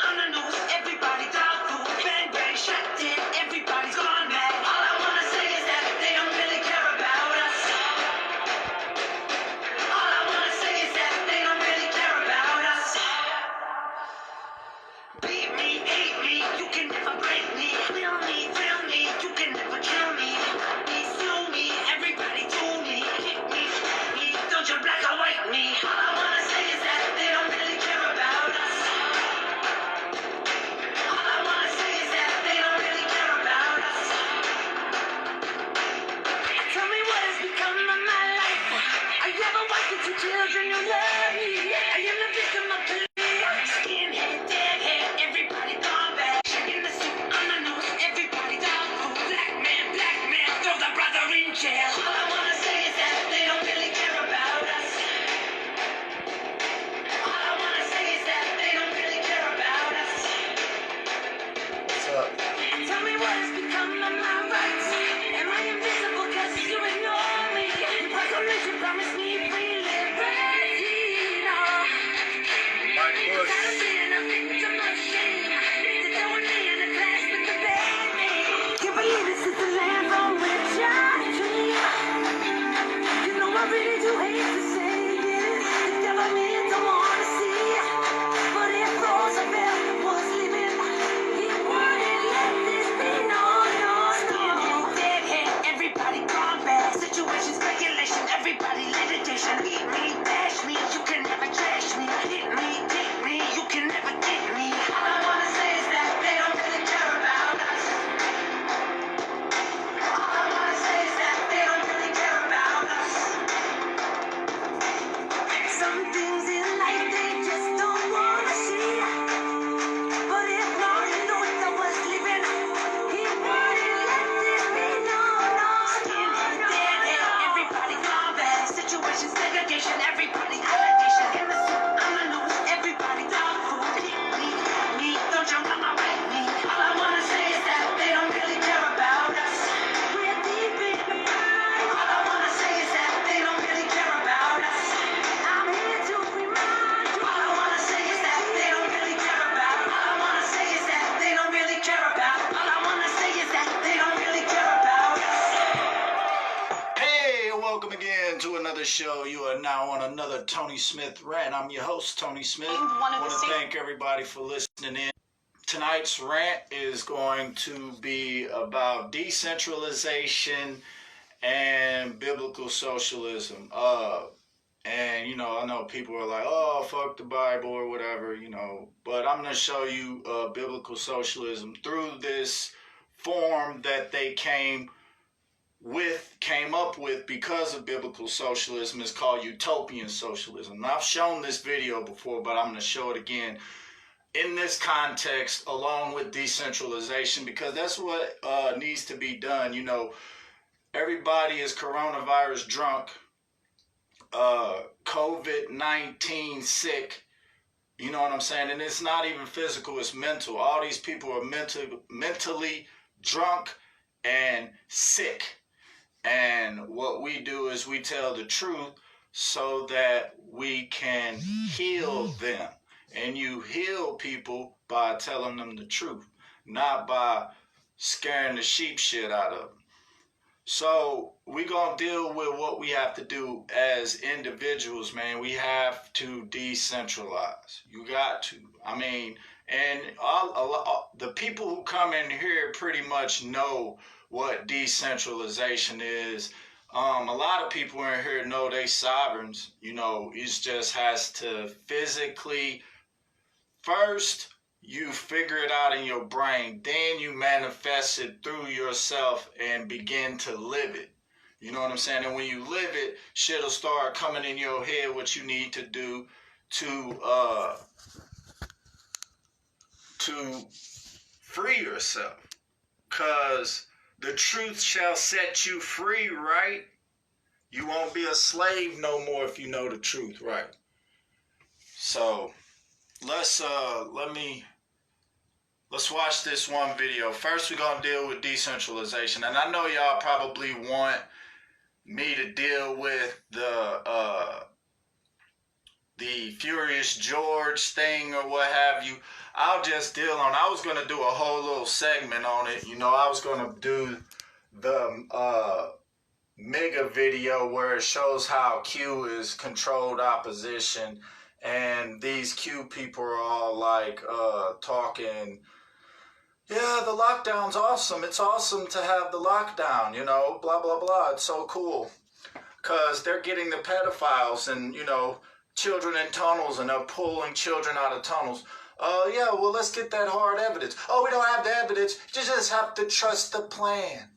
on the news, everybody dog food, bang bang, shot dead, everybody's gone mad. All I wanna say is that they don't really care about us. All I wanna say is that they don't really care about us. Beat me, hate me, you can never break me. Feel me, you can never kill me. Sue me, everybody do me. Hit me, don't you black or white me. All I wanna say is that they don't really care about us. All I wanna say is that they don't really care about us. Tell me what has become of my life. I ever watched the two children who love me. I am the victim of police. Skinhead, deadhead, everybody gone back. In the suit, on the news, everybody dog food. Black man, throw the brother in jail. All I wanna say is that they don't really care about us. All I wanna say is that they don't really care about us. What's up? Tell me what has become of my rights. Am I invisible cause you ignore me? The proclamation promised me free liberty. No. Mike Bush. Gotta be enough victim of shame. To throw me in the class with the baby. Can't believe this is the land from which I dream. You know I really do hate to say it. The government don't wanna see it. But if Roosevelt was living, he wouldn't let this be. No. Deadhead, everybody gone bad. Situation, speculation, everybody litigation. Eat me, bash me, you can never trash me. Hit me, you can never get me. All I wanna say is that they don't really care about us. All I wanna say is that they don't really care about us. Some things in life they just don't wanna see. But if Martin Luther was living, he wouldn't let this be. No. Deadhead, everybody gone bad. Situation, segregation, everybody allegation. In the suit, on the news, everybody dog food. Hit me, don't you wanna wreck me? All I wanna say is that they don't really care about us. We're deep in the mind. All I wanna say is that they don't really care about us. I'm here to remind you. All I wanna say is that they don't really care about. All I wanna say is that they don't really care about. All I wanna say is that they don't really care about us. Hey, welcome again to another show. You are now on another Tony Smith Rant. I'm your host, Tony Smith. I want to thank everybody for listening in. Tonight's rant is going to be about decentralization and biblical socialism. And, I know people are like, oh, fuck the Bible or whatever, but I'm going to show you biblical socialism through this form that they came up with because of biblical socialism. Is called utopian socialism. Now, I've shown this video before, but I'm going to show it again in this context along with decentralization, because that's what needs to be done. Everybody is coronavirus drunk, COVID-19 sick. You know what I'm saying? And it's not even physical, it's mental. All these people are mentally drunk and sick. And what we do is we tell the truth so that we can heal them. And you heal people by telling them the truth, not by scaring the sheep shit out of them. So we're going to deal with what we have to do as individuals, man. We have to decentralize. You got to. And the people who come in here pretty much know what decentralization is. A lot of people in here know they sovereigns. It just has to physically, first you figure it out in your brain, then you manifest it through yourself and begin to live it. You know what I'm saying? And when you live it, shit'll start coming in your head what you need to do to free yourself. Cause the truth shall set you free, right? You won't be a slave no more if you know the truth, right? So let's watch this one video. First, we're gonna deal with decentralization, and I know y'all probably want me to deal with the the Furious George thing or what have you. I'll just deal on. I was gonna do a whole little segment on it. You know, I was gonna do the mega video where it shows how Q is controlled opposition, and these Q people are all like talking. Yeah, the lockdown's awesome. It's awesome to have the lockdown. You know, blah blah blah. It's so cool because they're getting the pedophiles and, you know, children in tunnels, and they're pulling children out of tunnels. Yeah, well, let's get that hard evidence. Oh, we don't have the evidence. You just have to trust the plan.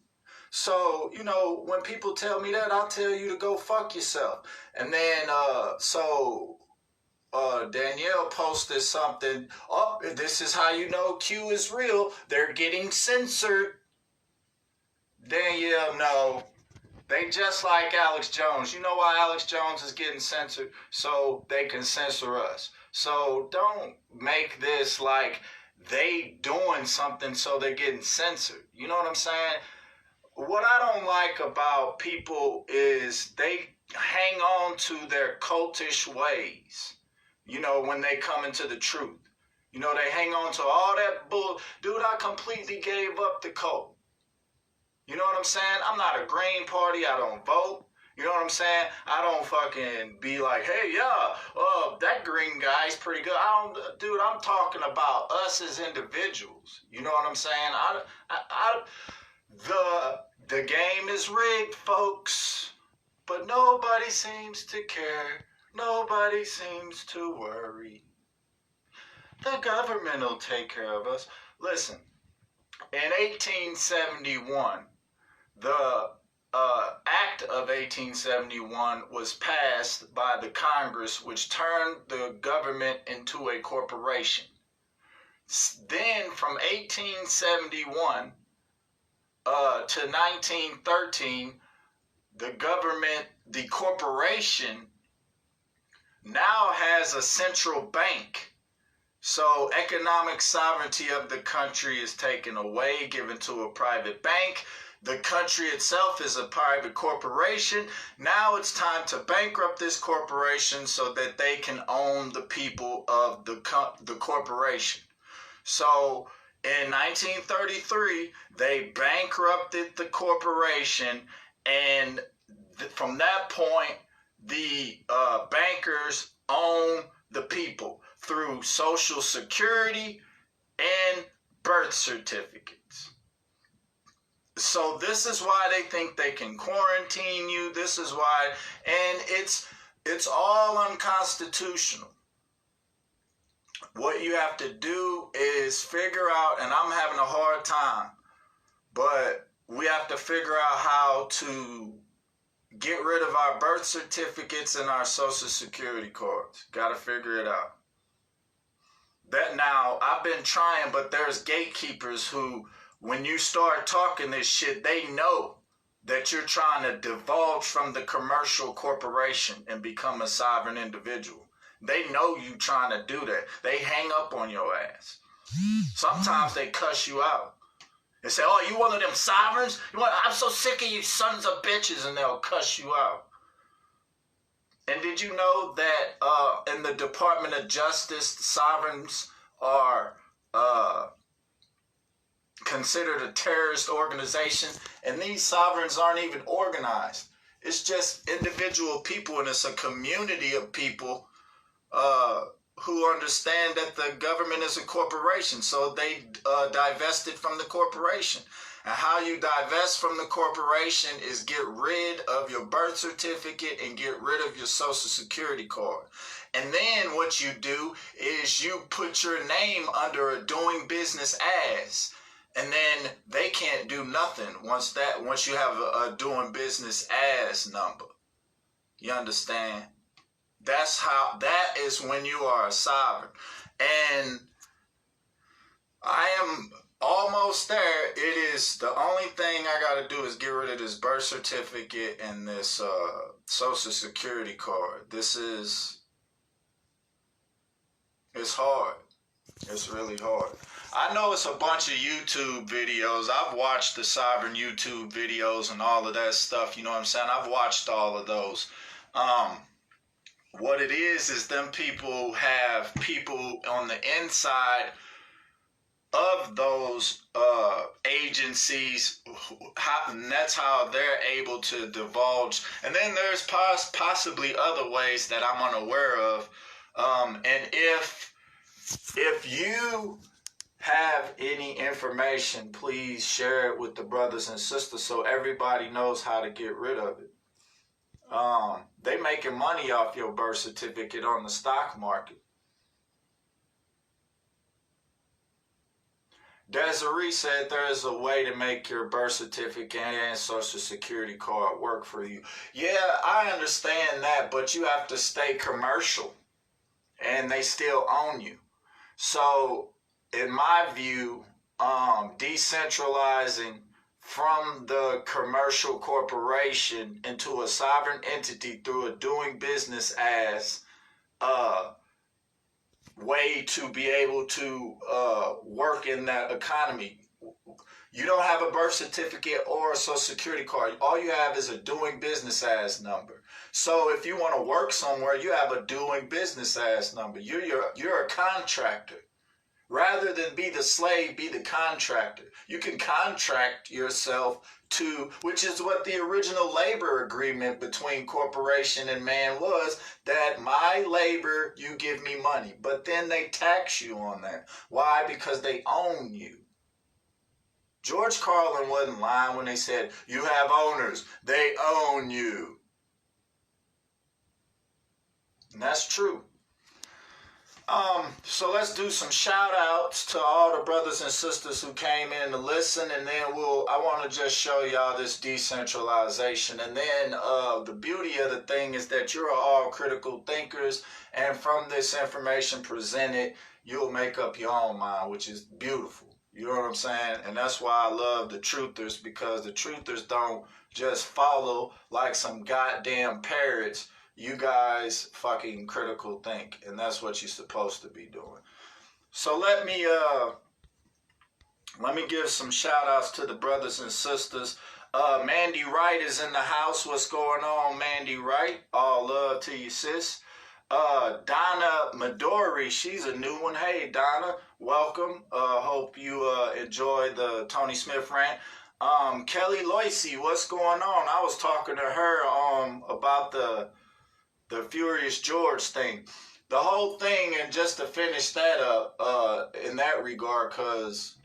So, you know, when people tell me that, I'll tell you to go fuck yourself. And then, Danielle posted something. Oh, this is how you know Q is real. They're getting censored. Danielle, no. They just like Alex Jones. You know why Alex Jones is getting censored? So they can censor us. So don't make this like they doing something so they're getting censored. You know what I'm saying? What I don't like about people is they hang on to their cultish ways, you know, when they come into the truth. You know, they hang on to all that bull. Dude, I completely gave up the cult. You know what I'm saying? I'm not a Green Party. I don't vote. You know what I'm saying? I don't fucking be like, hey, yeah, that green guy's pretty good. Dude, I'm talking about us as individuals. You know what I'm saying? The game is rigged, folks, but nobody seems to care. Nobody seems to worry. The government will take care of us. Listen, in 1871, the Act of 1871 was passed by the Congress, which turned the government into a corporation. Then, from 1871 to 1913, the corporation now has a central bank. So economic sovereignty of the country is taken away, given to a private bank. The country itself is a private corporation. Now it's time to bankrupt this corporation so that they can own the people of the corporation. So in 1933, they bankrupted the corporation, and from that point, the bankers own the people through Social Security and birth certificates. So this is why they think they can quarantine you. This is why, and it's all unconstitutional. What you have to do is figure out, and I'm having a hard time, but we have to figure out how to get rid of our birth certificates and our Social Security cards. Got to figure it out. That now, I've been trying, but there's gatekeepers who, when you start talking this shit, they know that you're trying to divulge from the commercial corporation and become a sovereign individual. They know you trying to do that. They hang up on your ass. Sometimes they cuss you out. They say, oh, you one of them sovereigns? I'm so sick of you sons of bitches, and they'll cuss you out. And did you know that in the Department of Justice, sovereigns are considered a terrorist organization, and these sovereigns aren't even organized. It's just individual people, and it's a community of people who understand that the government is a corporation, so they divested from the corporation. And how you divest from the corporation is get rid of your birth certificate and get rid of your Social Security card. And then what you do is you put your name under a doing business as, and then they can't do nothing once you have a doing business as number. You understand? That is when you are a sovereign. And I am almost there. It is the only thing I got to do is get rid of this birth certificate and this Social Security card. It's hard. It's really hard. I know it's a bunch of YouTube videos. I've watched the sovereign YouTube videos and all of that stuff. You know what I'm saying? I've watched all of those. what it is them people have people on the inside of those agencies, and that's how they're able to divulge. And then there's possibly other ways that I'm unaware of. And if you have any information, please share it with the brothers and sisters so everybody knows how to get rid of it. They making money off your birth certificate on the stock market. Desiree said there is a way to make your birth certificate and social security card work for you. Yeah, I understand that, but you have to stay commercial and they still own you. So, in my view, decentralizing from the commercial corporation into a sovereign entity through a doing business as way to be able to work in that economy. You don't have a birth certificate or a social security card. All you have is a doing business as number. So if you want to work somewhere, you have a doing business as number. You're a contractor. Rather than be the slave, be the contractor. You can contract yourself to, which is what the original labor agreement between corporation and man was, that my labor, you give me money. But then they tax you on that. Why? Because they own you. George Carlin wasn't lying when they said, you have owners, they own you. And that's true. So let's do some shout outs to all the brothers and sisters who came in to listen, and then I want to just show y'all this decentralization. And then the beauty of the thing is that you're all critical thinkers, and from this information presented, you'll make up your own mind, which is beautiful. You know what I'm saying? And that's why I love the truthers, because the truthers don't just follow like some goddamn parrots. You guys fucking critical think, and that's what you're supposed to be doing. So let me give some shout outs to the brothers and sisters. Mandy Wright is in the house. What's going on, Mandy Wright? All love to you, sis. Donna Midori, she's a new one. Hey, Donna, welcome. Hope you enjoy the Tony Smith rant. Kelly Loisy, what's going on? I was talking to her about the Furious George thing. The whole thing, and just to finish that up in that regard, because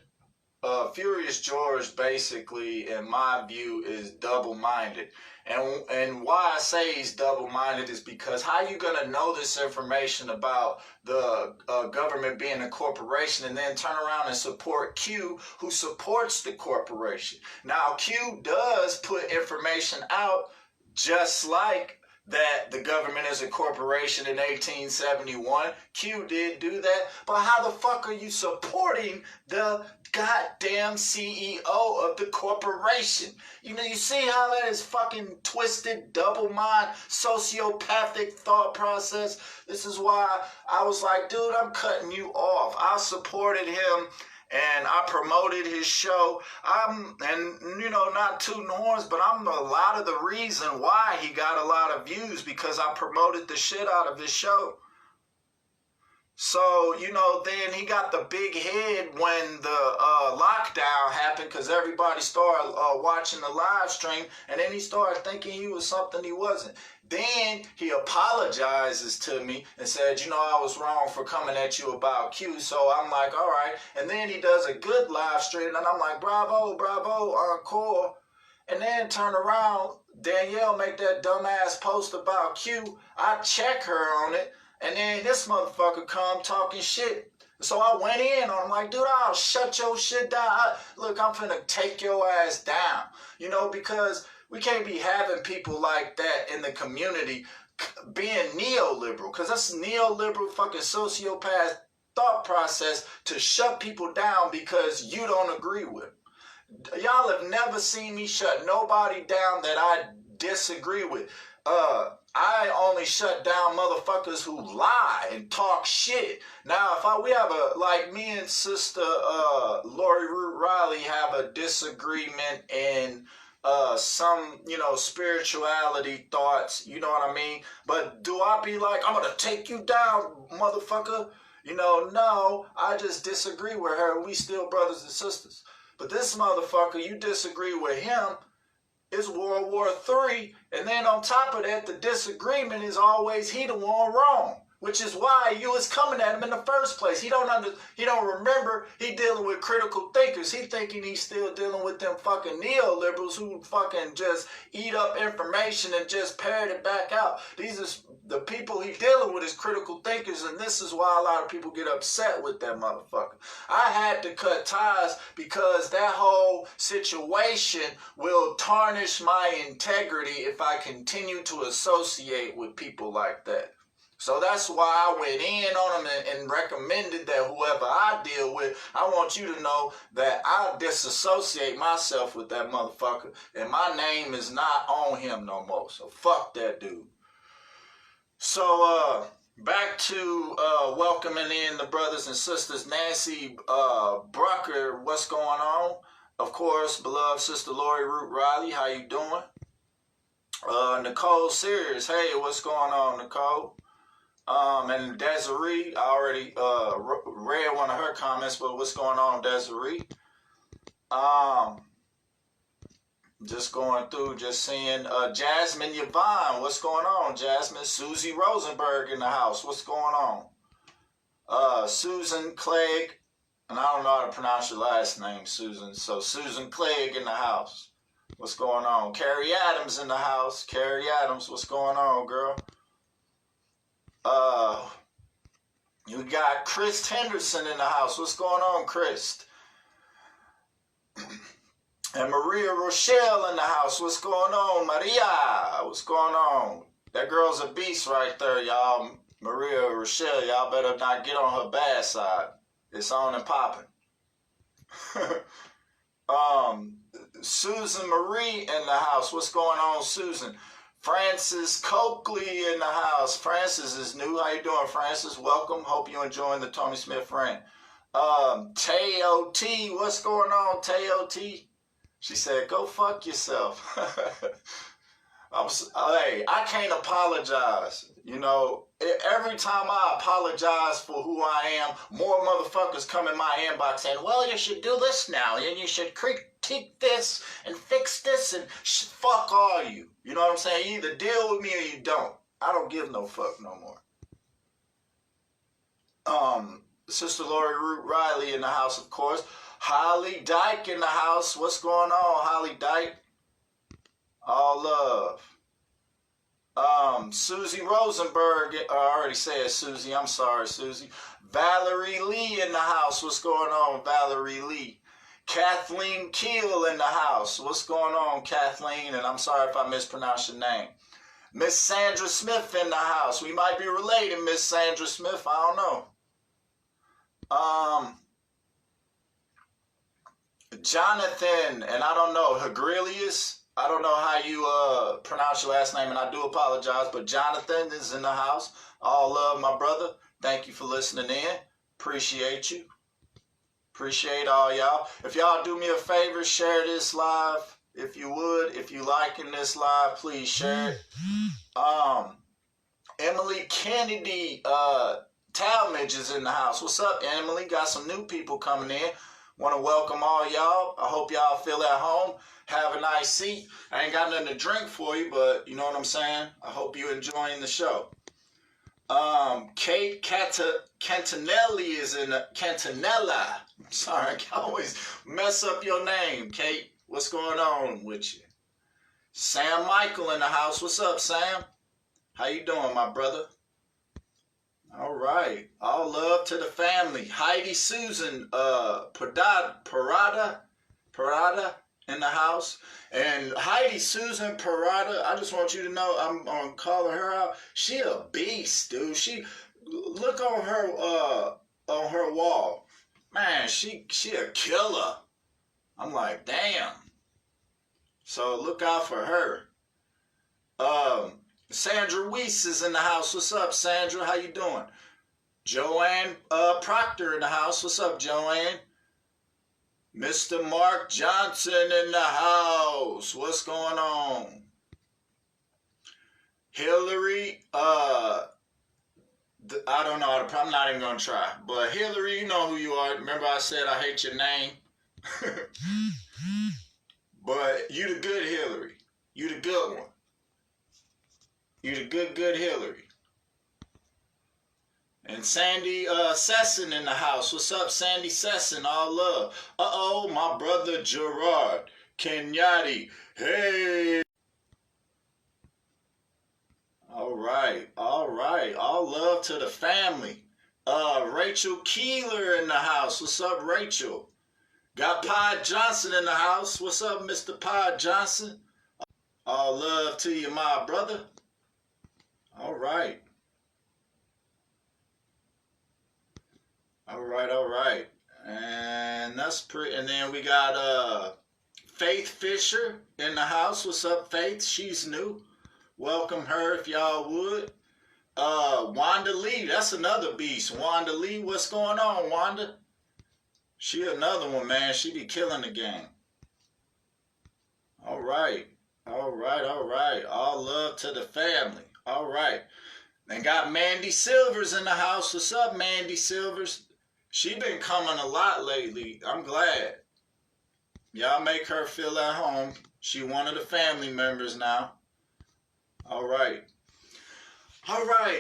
Furious George basically, in my view, is double-minded. And why I say he's double-minded is because how you going to know this information about the government being a corporation and then turn around and support Q, who supports the corporation? Now, Q does put information out just like that the government is a corporation in 1871. Q did do that. But how the fuck are you supporting the goddamn CEO of the corporation? You know, you see how that is fucking twisted, double mind, sociopathic thought process? This is why I was like, dude, I'm cutting you off. I supported him and I promoted his show. Not tooting horns, but I'm a lot of the reason why he got a lot of views, because I promoted the shit out of his show. So, then he got the big head when the lockdown happened, because everybody started watching the live stream, and then he started thinking he was something he wasn't. Then he apologizes to me and said, I was wrong for coming at you about Q. So I'm like, all right. And then he does a good live stream, and I'm like, bravo, encore. And then turn around, Danielle make that dumbass post about Q. I check her on it, and then this motherfucker come talking shit. So I went in on him like, dude, I'll shut your shit down. Look, I'm finna take your ass down. Because we can't be having people like that in the community being neoliberal, because that's neoliberal fucking sociopath thought process to shut people down because you don't agree with. Y'all have never seen me shut nobody down that I disagree with. I only shut down motherfuckers who lie and talk shit. Now, we have me and sister Lori Root Riley have a disagreement in some, spirituality thoughts, you know what I mean? But do I be like, I'm gonna take you down, motherfucker? No, I just disagree with her, and we still brothers and sisters. But this motherfucker, you disagree with him, it's World War III, and then on top of that, the disagreement is always he the one wrong, which is why you was coming at him in the first place. He don't remember he dealing with critical thinkers. He thinking he's still dealing with them fucking neoliberals who fucking just eat up information and just parrot it back out. These are the people he dealing with is critical thinkers, and this is why a lot of people get upset with that motherfucker. I had to cut ties because that whole situation will tarnish my integrity if I continue to associate with people like that. So that's why I went in on him and recommended that whoever I deal with, I want you to know that I disassociate myself with that motherfucker, and my name is not on him no more. So fuck that dude. So back to welcoming in the brothers and sisters. Nancy Brucker, what's going on? Of course, beloved sister Lori Root Riley, how you doing? Nicole Sears, hey, what's going on, Nicole? And Desiree, I already read one of her comments, but what's going on, Desiree? Just going through, just seeing Jasmine Yvonne. What's going on, Jasmine? Susie Rosenberg in the house. What's going on? Susan Clegg, and I don't know how to pronounce your last name, Susan. So Susan Clegg in the house. What's going on? Carrie Adams in the house. Carrie Adams, what's going on, girl? You got Chris Henderson in the house. What's going on, Chris? And Maria Rochelle in the house. What's going on, Maria? What's going on? That girl's a beast right there, y'all. Maria Rochelle, y'all better not get on her bad side. It's on and popping. Susan Marie in the house. What's going on, Susan? Francis Coakley in the house. Francis is new. How you doing, Francis? Welcome. Hope you're enjoying the Tony Smith Rant. T.O.T. What's going on, T.O.T.? She said, go fuck yourself. Hey, I can't apologize. Every time I apologize for who I am, more motherfuckers come in my inbox saying, well, you should do this now, and you should critique this and fix this, and fuck all you. You know what I'm saying? You either deal with me or you don't. I don't give no fuck no more. Sister Lori Root Riley in the house, of course. Holly Dyke in the house. What's going on, Holly Dyke? All love. Susie Rosenberg. I already said Susie. I'm sorry, Susie. Valerie Lee in the house. What's going on, Valerie Lee? Kathleen Keel in the house. What's going on, Kathleen? And I'm sorry if I mispronounced your name. Miss Sandra Smith in the house. We might be related, Miss Sandra Smith. I don't know. Jonathan, and I don't know, Hagrilius. I don't know how you pronounce your last name, and I do apologize, but Jonathan is in the house. All love, my brother. Thank you for listening in. Appreciate you. Appreciate all y'all. If y'all do me a favor, share this live. If you would, if you liking this live, please share it. Emily Kennedy Talmadge is in the house. What's up, Emily? Got some new people coming in. Want to welcome all y'all. I hope y'all feel at home. Have a nice seat. I ain't got nothing to drink for you, but you know what I'm saying? I hope you're enjoying the show. Kate Cantanelli is in the... Cantanella. Sorry, I can always mess up your name, Kate. What's going on with you? Sam Michael in the house. What's up, Sam? How you doing, my brother? All right. All love to the family. Heidi Susan Parada in the house. And Heidi Susan Parada, I just want you to know, I'm calling her out. She a beast, dude. She look on her wall. Man, she a killer. I'm like, damn. So look out for her. Sandra Weiss is in the house. What's up, Sandra? How you doing? Joanne Proctor in the house. What's up, Joanne? Mr. Mark Johnson in the house. What's going on? Hillary, I don't know. I'm not even going to try. But Hillary, you know who you are. Remember I said I hate your name? But you the good Hillary. You the good one. You the good Hillary. And Sandy Sesson in the house. What's up, Sandy Sesson? All love. Uh-oh, my brother Gerard Kenyati. Hey. All right. All love to the family. Rachel Keeler in the house. What's up, Rachel? Got Pod Johnson in the house. What's up, Mr. Pod Johnson? All love to you, my brother. All right. All right. And that's pretty. And then we got Faith Fisher in the house. What's up, Faith? She's new. Welcome her if y'all would. Wanda Lee, that's another beast. Wanda Lee, what's going on, Wanda? She another one, man. She be killing the game. All right. All love to the family. All right. Then got Mandy Silvers in the house. What's up, Mandy Silvers? She been coming a lot lately. I'm glad. Y'all make her feel at home. She one of the family members now. All right.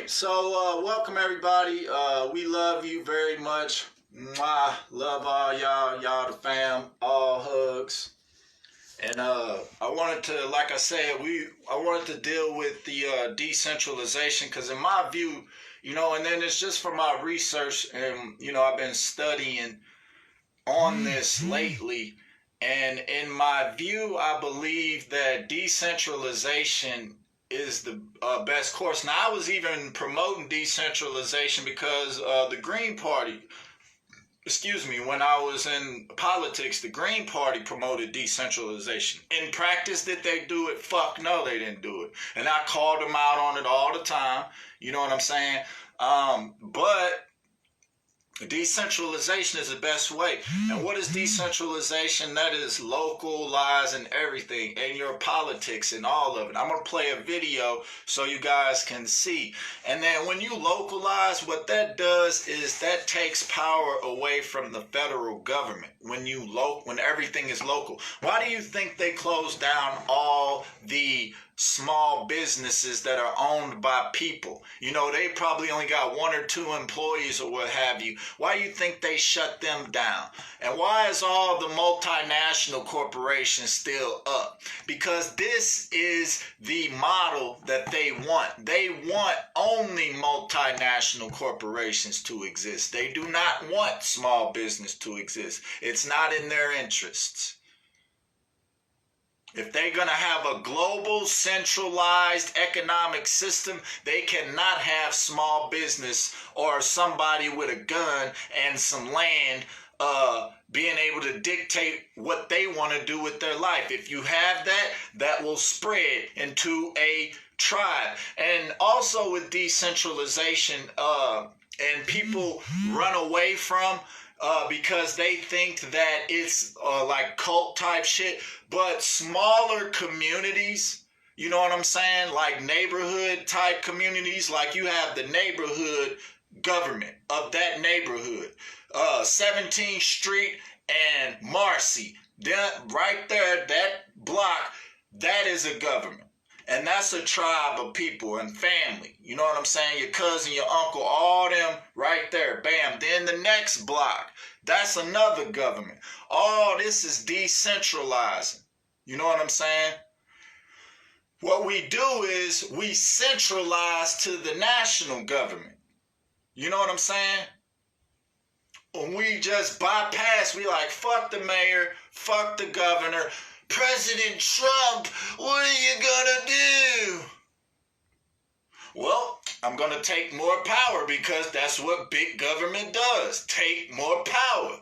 So welcome everybody. We love you very much. Mwah. Love all y'all the fam. All hugs. And I wanted to, like I said, I wanted to deal with the decentralization because in my view, you know, and then it's just for my research and, you know, I've been studying on this lately. And in my view, I believe that decentralization is the best course. Now, I was even promoting decentralization because the Green Party, when I was in politics, the Green Party promoted decentralization. In practice, did they do it? Fuck no, they didn't do it. And I called them out on it all the time. You know what I'm saying? But decentralization is the best way. And what is decentralization? That is localizing everything in your politics and all of it. I'm going to play a video so you guys can see. And then when you localize, what that does is that takes power away from the federal government when everything is local. Why do you think they closed down all the small businesses that are owned by people? You know, they probably only got 1 or 2 employees or what have you. Why do you think they shut them down? And why is all the multinational corporations still up? Because this is the model that they want. They want only multinational corporations to exist. They do not want small business to exist. It's not in their interests. If they're going to have a global centralized economic system, they cannot have small business or somebody with a gun and some land being able to dictate what they want to do with their life. If you have that, that will spread into a tribe. And also with decentralization, and people run away from because they think that it's like cult type shit. But smaller communities, you know what I'm saying? Like neighborhood type communities, like you have the neighborhood government of that neighborhood. 17th Street and Marcy, right there, that block, that is a government. And that's a tribe of people and family. You know what I'm saying? Your cousin, your uncle, all them right there. Bam. Then the next block, that's another government. All this is decentralizing. You know what I'm saying? What we do is we centralize to the national government. You know what I'm saying? When we just bypass, we like, fuck the mayor, fuck the governor. President Trump, what are you gonna do? Well, I'm gonna take more power because that's what big government does. Take more power.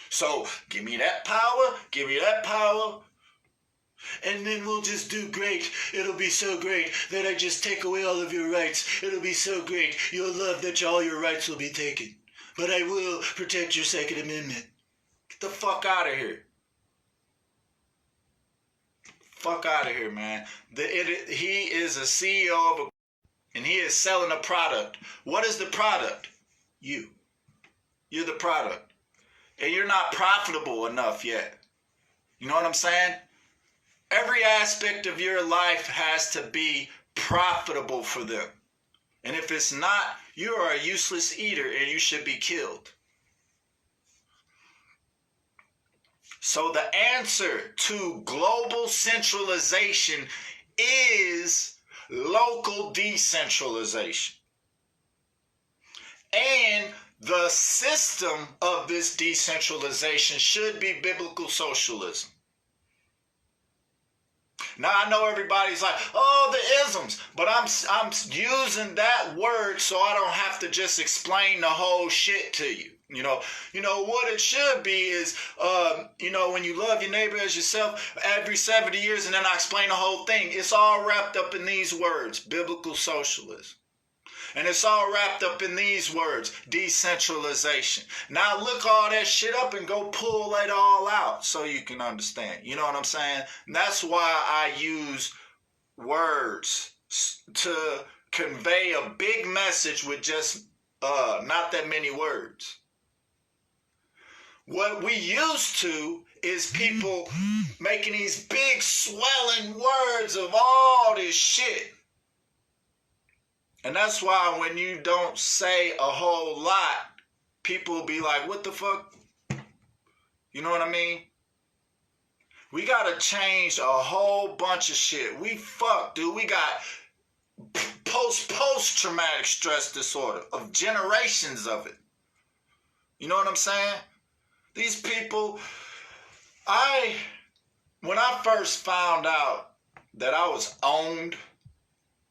So give me that power, and then we'll just do great. It'll be so great that I just take away all of your rights. It'll be so great. You'll love that all your rights will be taken. But I will protect your Second Amendment. Get the fuck out of here. Fuck out of here, man. He is a CEO of and he is selling a product. What is the product? You. You're the product. And you're not profitable enough yet. You know what I'm saying? Every aspect of your life has to be profitable for them. And if it's not, you are a useless eater and you should be killed. So the answer to global centralization is local decentralization. And the system of this decentralization should be biblical socialism. Now I know everybody's like, oh, the isms, but I'm using that word so I don't have to just explain the whole shit to you. You know what it should be is, when you love your neighbor as yourself every 70 years, and then I explain the whole thing. It's all wrapped up in these words, biblical socialism. And it's all wrapped up in these words, decentralization. Now look all that shit up and go pull it all out so you can understand. You know what I'm saying? And that's why I use words to convey a big message with just not that many words. What we used to is people making these big swelling words of all this shit. And that's why when you don't say a whole lot, people will be like, what the fuck? You know what I mean? We got to change a whole bunch of shit. We fucked, dude. We got post-traumatic stress disorder of generations of it. You know what I'm saying? These people, when I first found out that I was owned,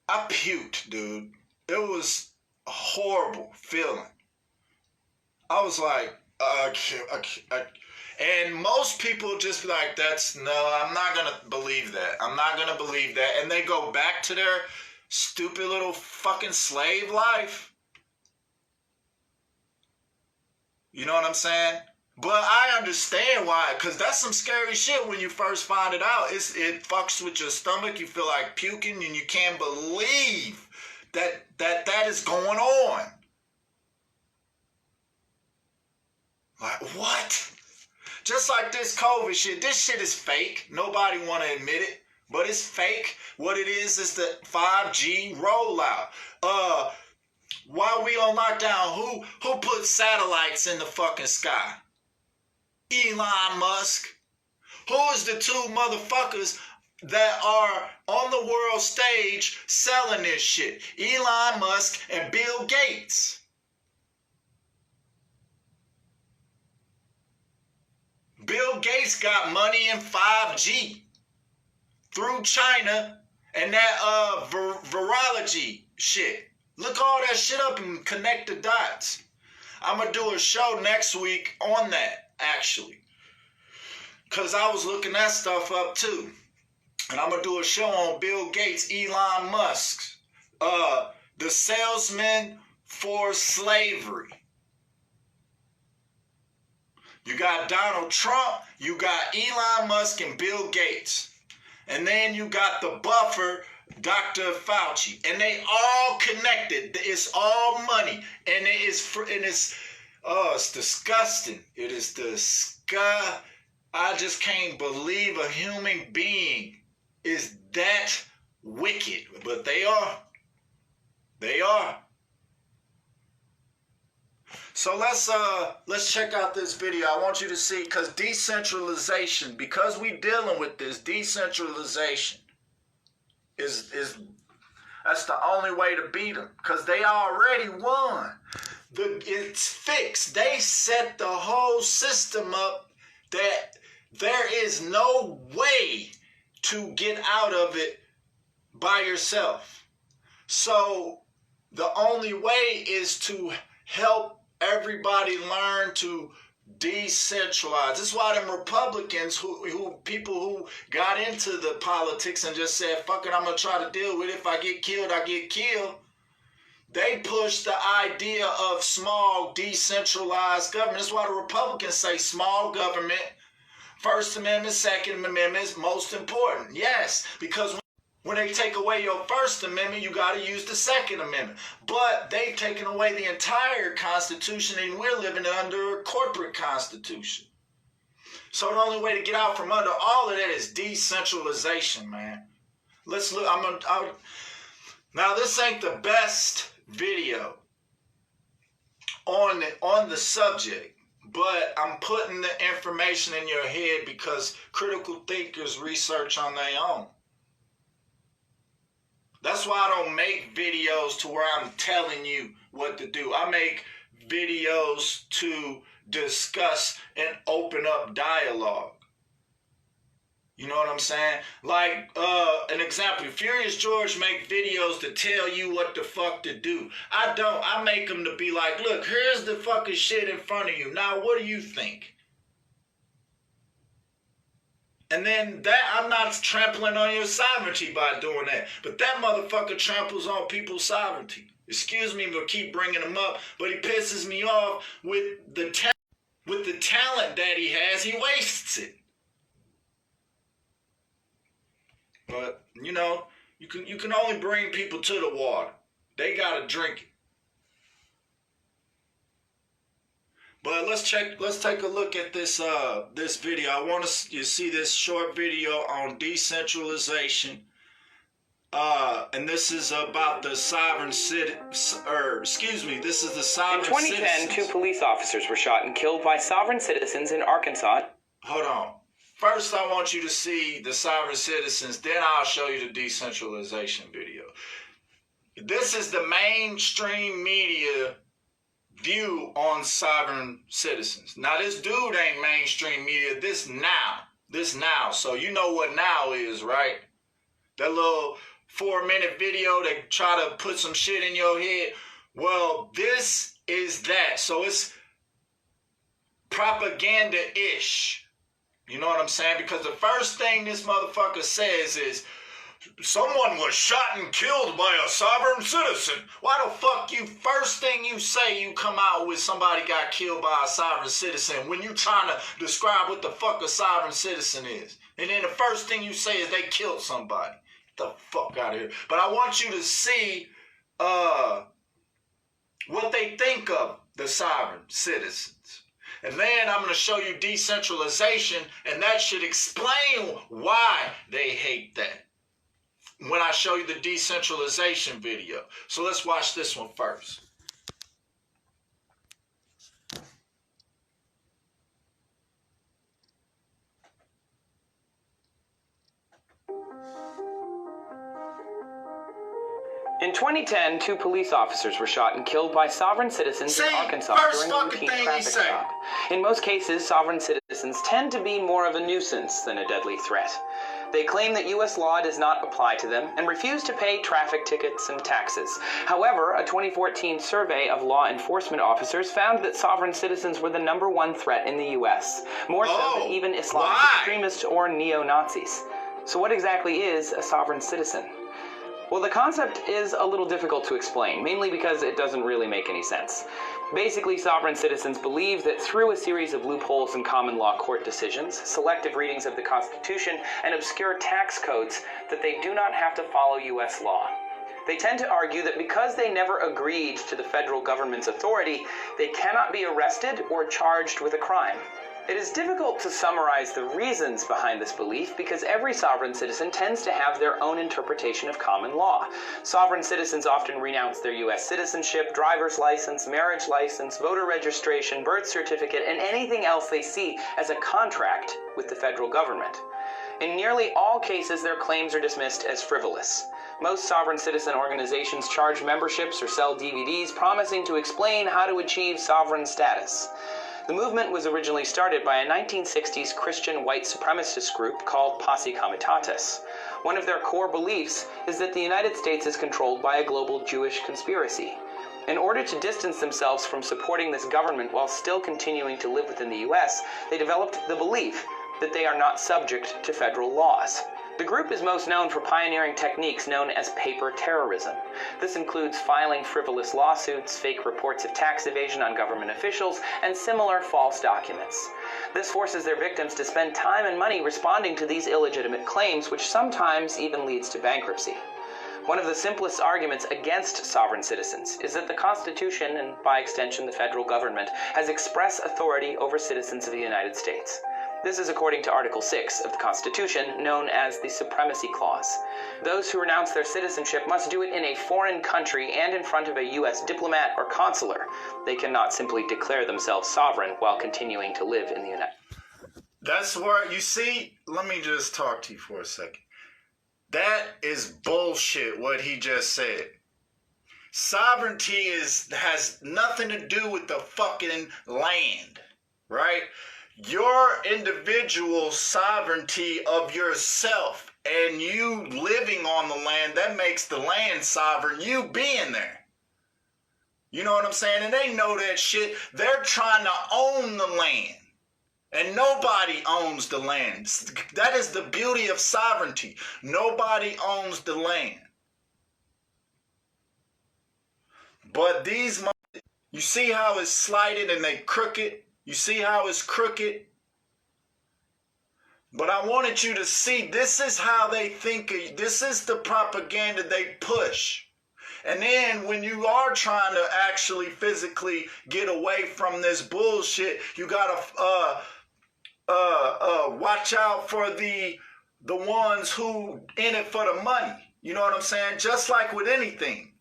I puked, dude. It was a horrible feeling. I was like, and most people just be like, I'm not going to believe that. I'm not going to believe that. And they go back to their stupid little fucking slave life. You know what I'm saying? But I understand why, because that's some scary shit when you first find it out. It fucks with your stomach. You feel like puking and you can't believe that is going on. Like, what? Just like this COVID shit. This shit is fake. Nobody want to admit it, but it's fake. What it is the 5G rollout. While we on lockdown, who put satellites in the fucking sky? Elon Musk. Who is the two motherfuckers that are on the world stage selling this shit? Elon Musk and Bill Gates. Bill Gates got money in 5G through China and that virology shit. Look all that shit up and connect the dots. I'm going to do a show next week on that, actually. Because I was looking that stuff up too. And I'm going to do a show on Bill Gates, Elon Musk, the salesman for slavery. You got Donald Trump, you got Elon Musk and Bill Gates. And then you got the buffer, Dr. Fauci. And they all connected. It's all money. And it's disgusting. It is disgusting. I just can't believe a human being is that wicked. But they are. They are. So let's check out this video. I want you to see, because decentralization, because we dealing with this, decentralization is that's the only way to beat them, because they already won. It's fixed. They set the whole system up that there is no way to get out of it by yourself. So the only way is to help everybody learn to decentralize. This is why them Republicans, people who got into the politics and just said, fuck it, I'm going to try to deal with it. If I get killed, I get killed. They push the idea of small, decentralized government. That's why the Republicans say small government, First Amendment, Second Amendment is most important. Yes, because when they take away your First Amendment, you got to use the Second Amendment. But they've taken away the entire Constitution, and we're living under a corporate Constitution. So the only way to get out from under all of that is decentralization, man. Let's look. Now, this ain't the best video on the subject, but I'm putting the information in your head because critical thinkers research on their own. That's why I don't make videos to where I'm telling you what to do. I make videos to discuss and open up dialogue. You know what I'm saying? Like, an example, Furious George make videos to tell you what the fuck to do. I don't. I make them to be like, look, here's the fucking shit in front of you. Now, what do you think? And then that, I'm not trampling on your sovereignty by doing that. But that motherfucker tramples on people's sovereignty. Excuse me for keep bringing him up, but he pisses me off with the talent that he has. He wastes it. But, you know, you can only bring people to the water. They gotta drink it. But let's take a look at this this video. I want you to see this short video on decentralization. And this is about the sovereign city, this is the sovereign citizens. In 2010, 2 police officers were shot and killed by sovereign citizens in Arkansas. Hold on. First, I want you to see the sovereign citizens, then I'll show you the decentralization video. This is the mainstream media view on sovereign citizens. Now, this dude ain't mainstream media. This now. So you know what now is, right? That little 4-minute video that try to put some shit in your head. Well, this is that. So it's propaganda-ish. You know what I'm saying? Because the first thing this motherfucker says is, someone was shot and killed by a sovereign citizen. Why the fuck first thing you say, you come out with somebody got killed by a sovereign citizen when you trying to describe what the fuck a sovereign citizen is? And then the first thing you say is they killed somebody. Get the fuck out of here. But I want you to see what they think of the sovereign citizens. And then I'm going to show you decentralization, and that should explain why they hate that when I show you the decentralization video. So let's watch this one first. In 2010, 2 police officers were shot and killed by sovereign citizens in Arkansas during a routine traffic stop. In most cases, sovereign citizens tend to be more of a nuisance than a deadly threat. They claim that U.S. law does not apply to them and refuse to pay traffic tickets and taxes. However, a 2014 survey of law enforcement officers found that sovereign citizens were the #1 threat in the U.S., more so than even Islamic extremists or neo-Nazis. So what exactly is a sovereign citizen? Well, the concept is a little difficult to explain, mainly because it doesn't really make any sense. Basically, sovereign citizens believe that through a series of loopholes in common law court decisions, selective readings of the Constitution, and obscure tax codes, that they do not have to follow U.S. law. They tend to argue that because they never agreed to the federal government's authority, they cannot be arrested or charged with a crime. It is difficult to summarize the reasons behind this belief because every sovereign citizen tends to have their own interpretation of common law. Sovereign citizens often renounce their U.S. citizenship, driver's license, marriage license, voter registration, birth certificate, and anything else they see as a contract with the federal government. In nearly all cases, their claims are dismissed as frivolous. Most sovereign citizen organizations charge memberships or sell DVDs promising to explain how to achieve sovereign status. The movement was originally started by a 1960s Christian white supremacist group called Posse Comitatus. One of their core beliefs is that the United States is controlled by a global Jewish conspiracy. In order to distance themselves from supporting this government while still continuing to live within the U.S., they developed the belief that they are not subject to federal laws. The group is most known for pioneering techniques known as paper terrorism. This includes filing frivolous lawsuits, fake reports of tax evasion on government officials, and similar false documents. This forces their victims to spend time and money responding to these illegitimate claims, which sometimes even leads to bankruptcy. One of the simplest arguments against sovereign citizens is that the Constitution, and by extension the federal government, has express authority over citizens of the United States. This is according to Article 6 of the Constitution, known as the Supremacy Clause. Those who renounce their citizenship must do it in a foreign country and in front of a U.S. diplomat or consular. They cannot simply declare themselves sovereign while continuing to live in the United States. That's where, you see, let me just talk to you for a second. That is bullshit, what he just said. Sovereignty has nothing to do with the fucking land, right? Your individual sovereignty of yourself and you living on the land, that makes the land sovereign, you being there. You know what I'm saying? And they know that shit. They're trying to own the land. And nobody owns the land. That is the beauty of sovereignty. Nobody owns the land. But these, you see how it's slighted and they crooked? You see how it's crooked? But I wanted you to see, this is how they think. This is the propaganda they push. And then when you are trying to actually physically get away from this bullshit, you gotta watch out for the ones who in it for the money. You know what I'm saying? Just like with anything.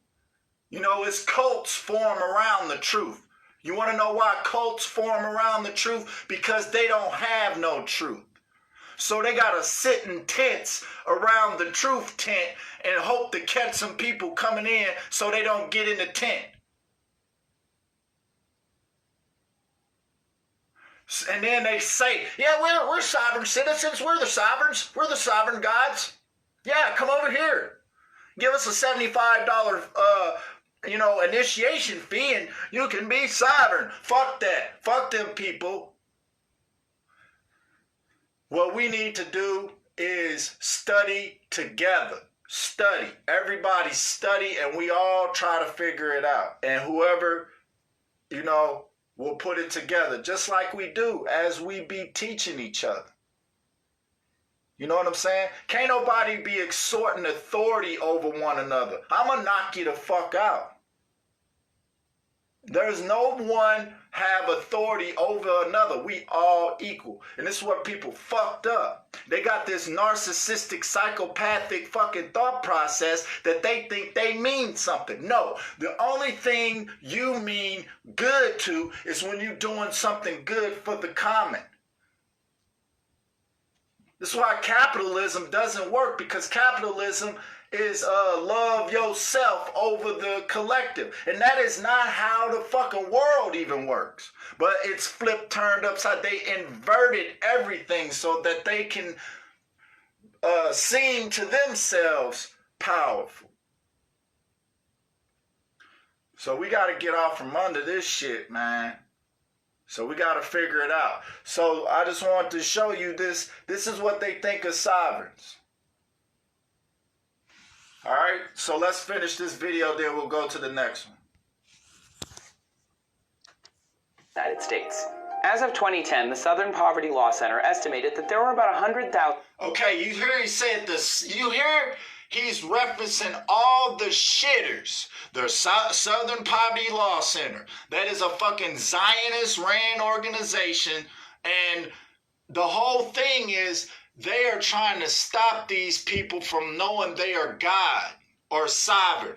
You know, it's cults form around the truth. You want to know why cults form around the truth? Because they don't have no truth. So they got to sit in tents around the truth tent and hope to catch some people coming in so they don't get in the tent. And then they say, yeah, we're sovereign citizens. We're the sovereigns. We're the sovereign gods. Yeah, come over here. Give us a $75 initiation fee and you can be sovereign. Fuck that. Fuck them people. What we need to do is study together. Study. Everybody study and we all try to figure it out. And whoever, we'll put it together just like we do as we be teaching each other. You know what I'm saying? Can't nobody be exhorting authority over one another. I'm going to knock you the fuck out. There's no one have authority over another. We all equal. And this is what people fucked up. They got this narcissistic, psychopathic fucking thought process that they think they mean something. No, the only thing you mean good to is when you're doing something good for the common. This is why capitalism doesn't work, because capitalism is love yourself over the collective. And that is not how the fucking world even works. But it's flipped, turned upside. They inverted everything so that they can seem to themselves powerful. So we got to get off from under this shit, man. So we got to figure it out. So I just wanted to show you this. This is what they think of sovereigns. All right, so let's finish this video, then we'll go to the next one. United States. As of 2010, the Southern Poverty Law Center estimated that there were about 100,000... Okay, you hear he said this. You hear he's referencing all the shitters. The Southern Poverty Law Center. That is a fucking Zionist ran organization. And the whole thing is they are trying to stop these people from knowing they are God or sovereign.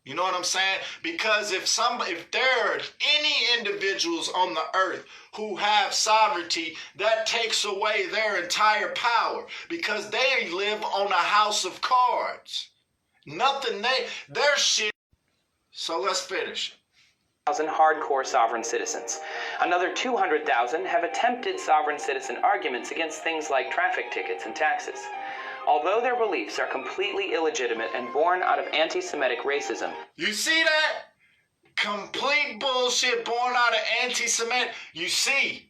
You know what I'm saying? Because if there are any individuals on the earth who have sovereignty, that takes away their entire power, because they live on a house of cards. Their shit. So let's finish. Hardcore sovereign citizens. Another 200,000 have attempted sovereign citizen arguments against things like traffic tickets and taxes. Although their beliefs are completely illegitimate and born out of anti-Semitic racism. You see that? Complete bullshit born out of anti-Semitic. You see,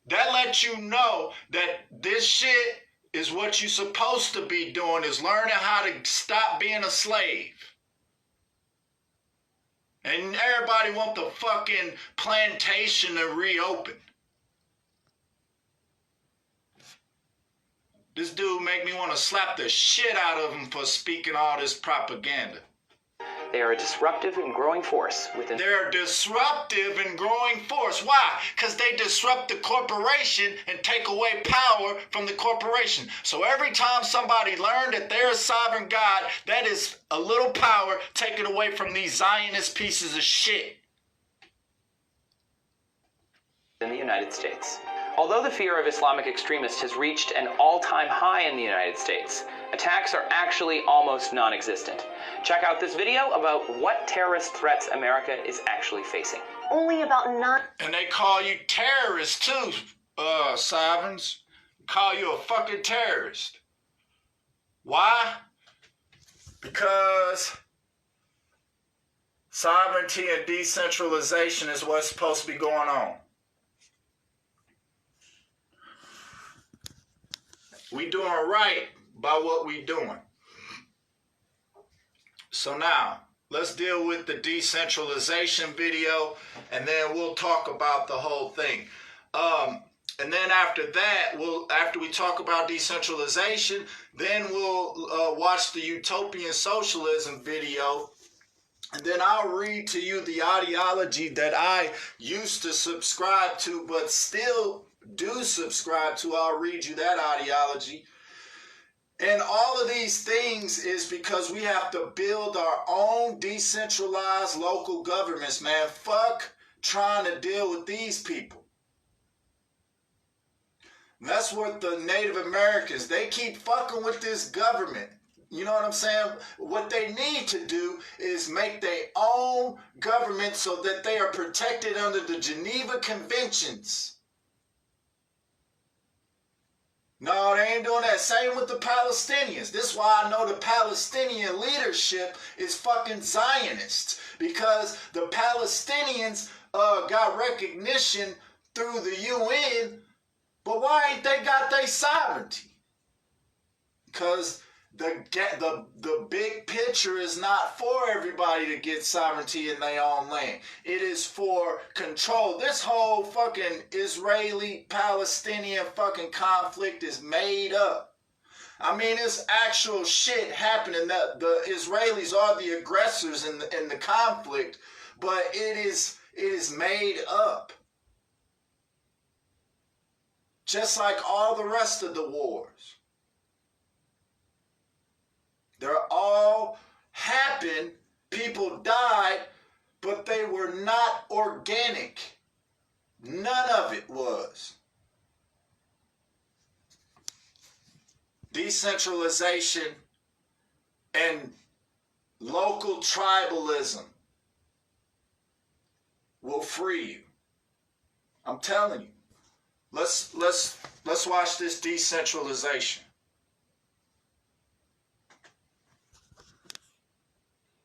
that let you know that this shit is what you're supposed to be doing, is learning how to stop being a slave. And everybody want the fucking plantation to reopen. This dude make me want to slap the shit out of him for speaking all this propaganda. They are a disruptive and growing force within... They're a disruptive and growing force. Why? Because they disrupt the corporation and take away power from the corporation. So every time somebody learned that they're a sovereign God, that is a little power taken away from these Zionist pieces of shit. In the United States. Although the fear of Islamic extremists has reached an all-time high in the United States, attacks are actually almost non-existent. Check out this video about what terrorist threats America is actually facing. Only about 9. And they call you terrorists too, sovereigns. Call you a fucking terrorist. Why? Because sovereignty and decentralization is what's supposed to be going on. We doing right by what we doing. So now, let's deal with the decentralization video, and then we'll talk about the whole thing. And then after that, after we talk about decentralization, then we'll watch the utopian socialism video. And then I'll read to you the ideology that I used to subscribe to, but still do subscribe to. I'll read you that ideology. And all of these things is because we have to build our own decentralized local governments, man. Fuck trying to deal with these people. And that's what the Native Americans, they keep fucking with this government. You know what I'm saying? What they need to do is make their own government so that they are protected under the Geneva Conventions. No, they ain't doing that. Same with the Palestinians. This is why I know the Palestinian leadership is fucking Zionists. Because the Palestinians got recognition through the UN, but why ain't they got their sovereignty? Because the big picture is not for everybody to get sovereignty in their own land. It is for control. This whole fucking Israeli-Palestinian fucking conflict is made up. I mean, it's actual shit happening. The Israelis are the aggressors in the conflict, but it is made up. Just like all the rest of the wars. They're all happened, people died, but they were not organic. None of it was. Decentralization and local tribalism will free you. I'm telling you. Let's watch this decentralization.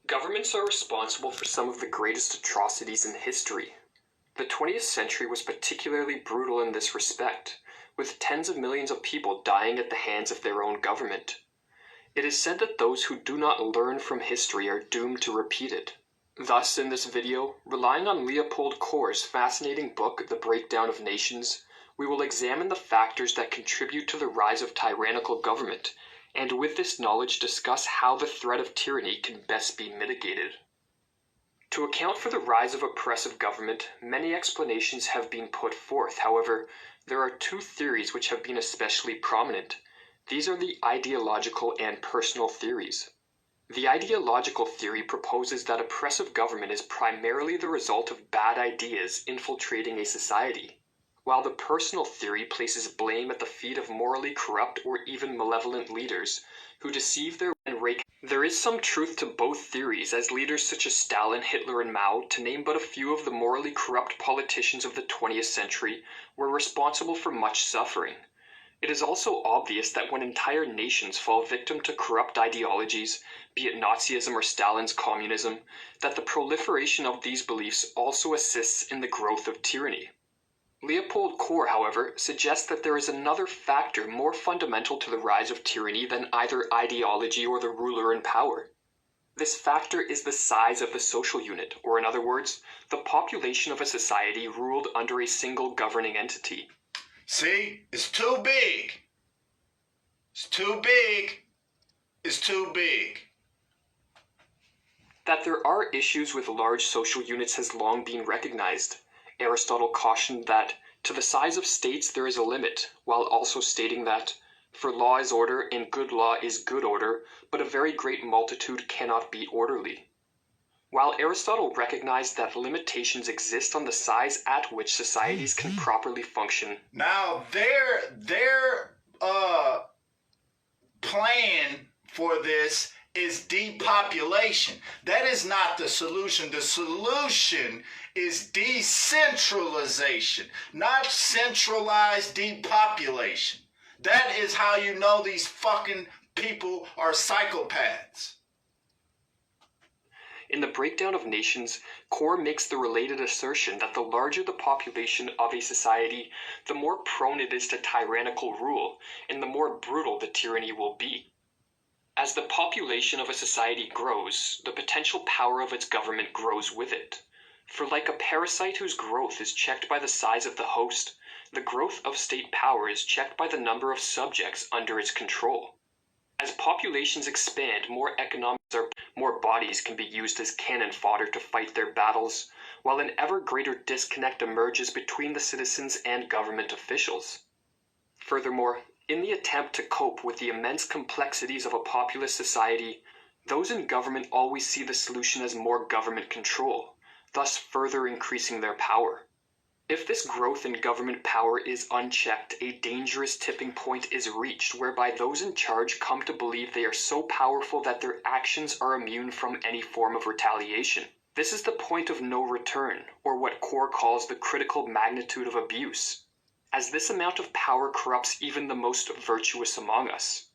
Governments are responsible for some of the greatest atrocities in history. The 20th century was particularly brutal in this respect, with tens of millions of people dying at the hands of their own government. It is said that those who do not learn from history are doomed to repeat it. Thus, in this video, relying on Leopold Kohr's fascinating book, The Breakdown of Nations, we will examine the factors that contribute to the rise of tyrannical government, and with this knowledge discuss how the threat of tyranny can best be mitigated. To account for the rise of oppressive government, many explanations have been put forth. However, there are two theories which have been especially prominent. These are the ideological and personal theories. The ideological theory proposes that oppressive government is primarily the result of bad ideas infiltrating a society, while the personal theory places blame at the feet of morally corrupt or even malevolent leaders who deceive their and rake. There is some truth to both theories, as leaders such as Stalin, Hitler, and Mao, to name but a few of the morally corrupt politicians of the 20th century, were responsible for much suffering. It is also obvious that when entire nations fall victim to corrupt ideologies, be it Nazism or Stalin's communism, that the proliferation of these beliefs also assists in the growth of tyranny. Leopold Kohr, however, suggests that there is another factor more fundamental to the rise of tyranny than either ideology or the ruler in power. This factor is the size of the social unit, or in other words, the population of a society ruled under a single governing entity. See, it's too big. It's too big. It's too big. That there are issues with large social units has long been recognized. Aristotle cautioned that to the size of states there is a limit, while also stating that for law is order and good law is good order, but a very great multitude cannot be orderly. While Aristotle recognized that limitations exist on the size at which societies can properly function. Now their plan for this is depopulation. That is not the solution. The solution is decentralization, not centralized depopulation. That is how you know these fucking people are psychopaths. In the Breakdown of Nations, Kohr makes the related assertion that the larger the population of a society, the more prone it is to tyrannical rule, and the more brutal the tyranny will be. As the population of a society grows, the potential power of its government grows with it. For like a parasite whose growth is checked by the size of the host, the growth of state power is checked by the number of subjects under its control. As populations expand, more bodies can be used as cannon fodder to fight their battles, while an ever greater disconnect emerges between the citizens and government officials. Furthermore, in the attempt to cope with the immense complexities of a populous society, those in government always see the solution as more government control, thus further increasing their power. If this growth in government power is unchecked, a dangerous tipping point is reached whereby those in charge come to believe they are so powerful that their actions are immune from any form of retaliation. This is the point of no return, or what Kohr calls the critical magnitude of abuse, as this amount of power corrupts even the most virtuous among us.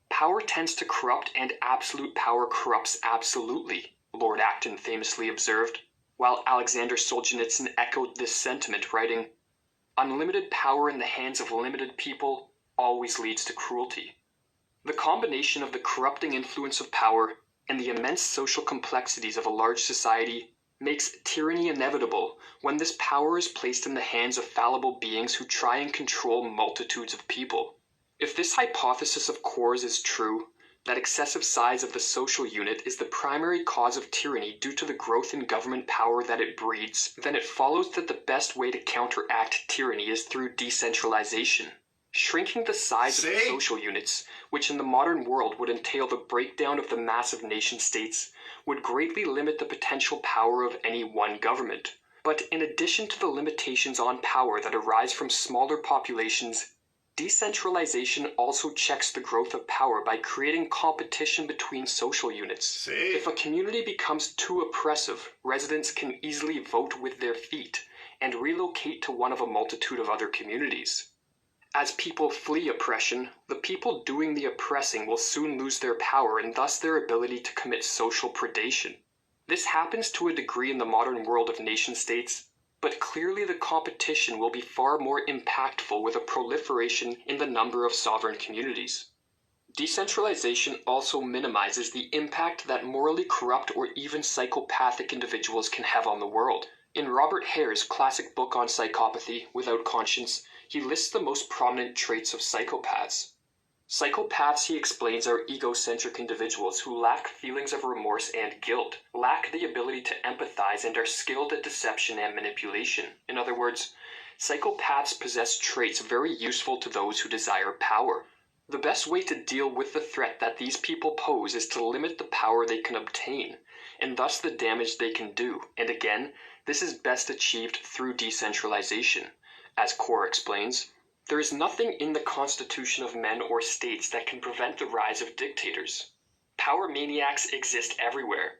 Power tends to corrupt, and absolute power corrupts absolutely, Lord Acton famously observed, while Alexander Solzhenitsyn echoed this sentiment, writing, "Unlimited power in the hands of limited people always leads to cruelty." The combination of the corrupting influence of power and the immense social complexities of a large society makes tyranny inevitable when this power is placed in the hands of fallible beings who try and control multitudes of people. If this hypothesis of Kohr's is true, that excessive size of the social unit is the primary cause of tyranny due to the growth in government power that it breeds, then it follows that the best way to counteract tyranny is through decentralization. Shrinking the size of the social units, which in the modern world would entail the breakdown of the massive nation-states, would greatly limit the potential power of any one government. But in addition to the limitations on power that arise from smaller populations, decentralization also checks the growth of power by creating competition between social units. If a community becomes too oppressive, residents can easily vote with their feet and relocate to one of a multitude of other communities. As people flee oppression, the people doing the oppressing will soon lose their power and thus their ability to commit social predation. This happens to a degree in the modern world of nation-states, but clearly the competition will be far more impactful with a proliferation in the number of sovereign communities. Decentralization also minimizes the impact that morally corrupt or even psychopathic individuals can have on the world. In Robert Hare's classic book on psychopathy, Without Conscience, he lists the most prominent traits of psychopaths. Psychopaths, he explains, are egocentric individuals who lack feelings of remorse and guilt, lack the ability to empathize, and are skilled at deception and manipulation. In other words, psychopaths possess traits very useful to those who desire power. The best way to deal with the threat that these people pose is to limit the power they can obtain, and thus the damage they can do, and again, this is best achieved through decentralization. As Kohr explains, there is nothing in the constitution of men or states that can prevent the rise of dictators. Power maniacs exist everywhere.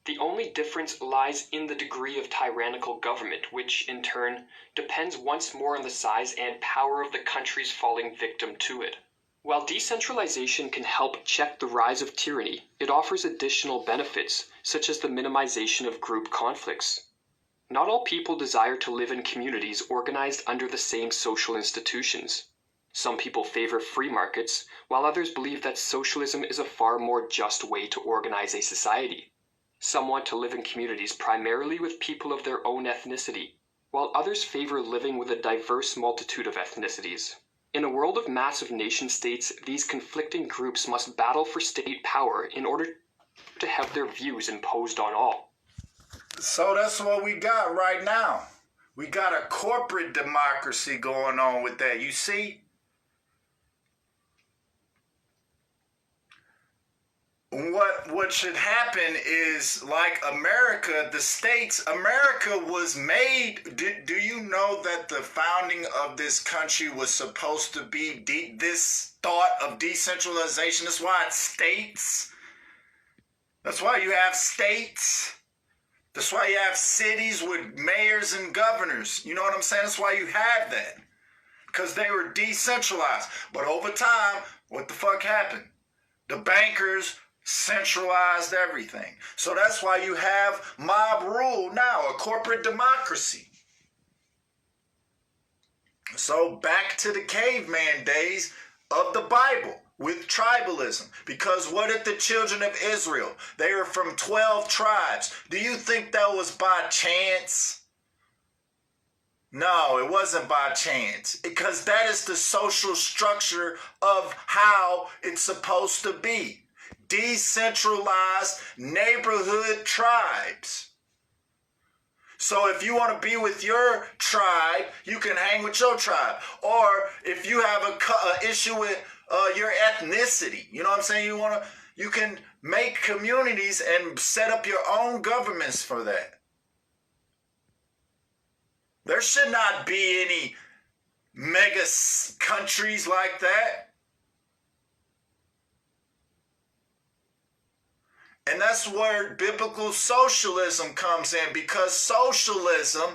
The only difference lies in the degree of tyrannical government, which, in turn, depends once more on the size and power of the countries falling victim to it. While decentralization can help check the rise of tyranny, it offers additional benefits, such as the minimization of group conflicts. Not all people desire to live in communities organized under the same social institutions. Some people favor free markets, while others believe that socialism is a far more just way to organize a society. Some want to live in communities primarily with people of their own ethnicity, while others favor living with a diverse multitude of ethnicities. In a world of massive nation-states, these conflicting groups must battle for state power in order to have their views imposed on all. So that's what we got right now. We got a corporate democracy going on with that. You see? What should happen is, like America, the states, America was made. Do you know that the founding of this country was supposed to be this thought of decentralization? That's why it's states. That's why you have states. That's why you have cities with mayors and governors. You know what I'm saying? That's why you have that. Because they were decentralized. But over time, what the fuck happened? The bankers centralized everything. So that's why you have mob rule now, a corporate democracy. So back to the caveman days of the Bible with tribalism. Because what did the children of Israel? They were from 12 tribes. Do you think that was by chance? No, it wasn't by chance. Because that is the social structure of how it's supposed to be. Decentralized neighborhood tribes. So if you want to be with your tribe, you can hang with your tribe. Or if you have a issue with your ethnicity, you know what I'm saying? You can make communities and set up your own governments for that. There should not be any mega countries like that. And that's where biblical socialism comes in, because socialism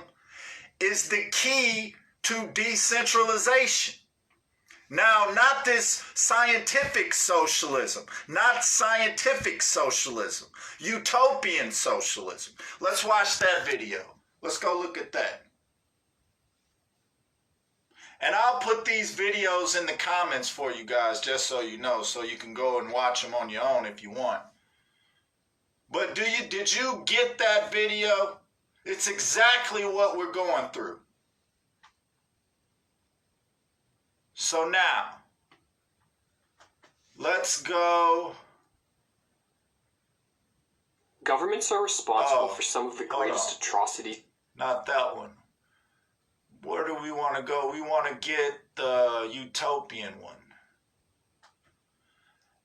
is the key to decentralization. Now, not this scientific socialism, not scientific socialism, utopian socialism. Let's watch that video. Let's go look at that. And I'll put these videos in the comments for you guys, just so you know, so you can go and watch them on your own if you want. But did you get that video? It's exactly what we're going through. So now, let's go. Governments are responsible for some of the greatest atrocities. Not that one. Where do we want to go? We want to get the utopian one.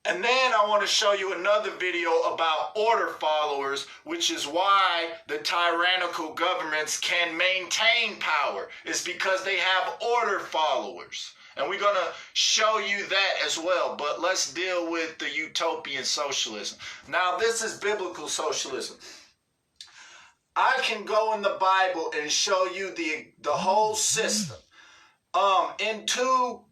And then I want to show you another video about order followers, which is why the tyrannical governments can maintain power. It's because they have order followers. And we're going to show you that as well. But let's deal with the utopian socialism. Now, this is biblical socialism. I can go in the Bible and show you the whole system in two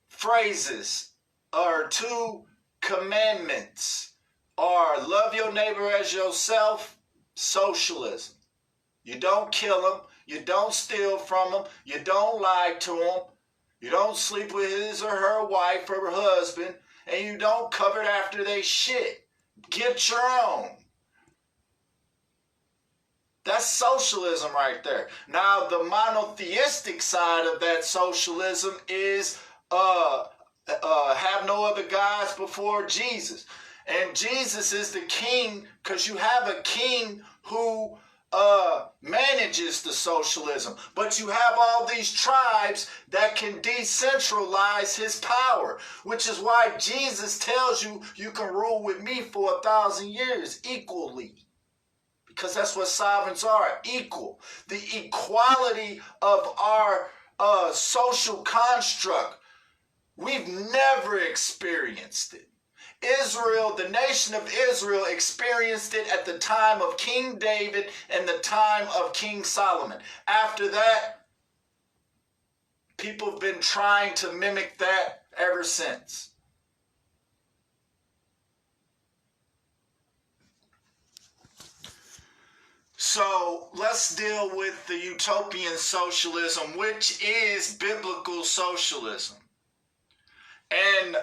phrases or two commandments are love your neighbor as yourself, socialism. You don't kill them. You don't steal from them. You don't lie to them. You don't sleep with his or her wife or her husband. And you don't covet after they shit. Get your own. That's socialism right there. Now, the monotheistic side of that socialism is have no other gods before Jesus. And Jesus is the king, because you have a king who manages the socialism. But you have all these tribes that can decentralize his power, which is why Jesus tells you you can rule with me for 1,000 years equally. Because that's what sovereigns are, equal. The equality of our social construct. We've never experienced it. Israel, the nation of Israel, experienced it at the time of King David and the time of King Solomon. After that, people have been trying to mimic that ever since. So let's deal with the utopian socialism, which is biblical socialism. And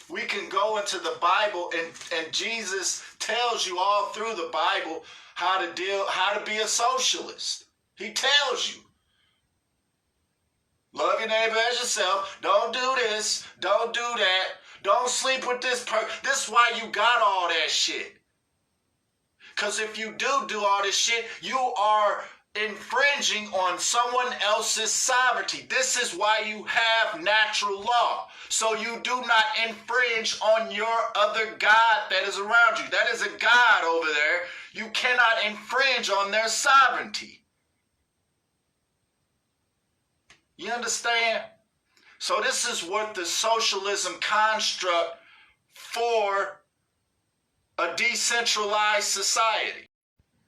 we can go into the Bible, and Jesus tells you all through the Bible how to be a socialist. He tells you. Love your neighbor as yourself. Don't do this. Don't do that. Don't sleep with this person. This is why you got all that shit. Because if you do all this shit, you are infringing on someone else's sovereignty. This is why you have natural law. So you do not infringe on your other God that is around you. That is a God over there. You cannot infringe on their sovereignty. You understand? So this is what the socialism construct for a decentralized society.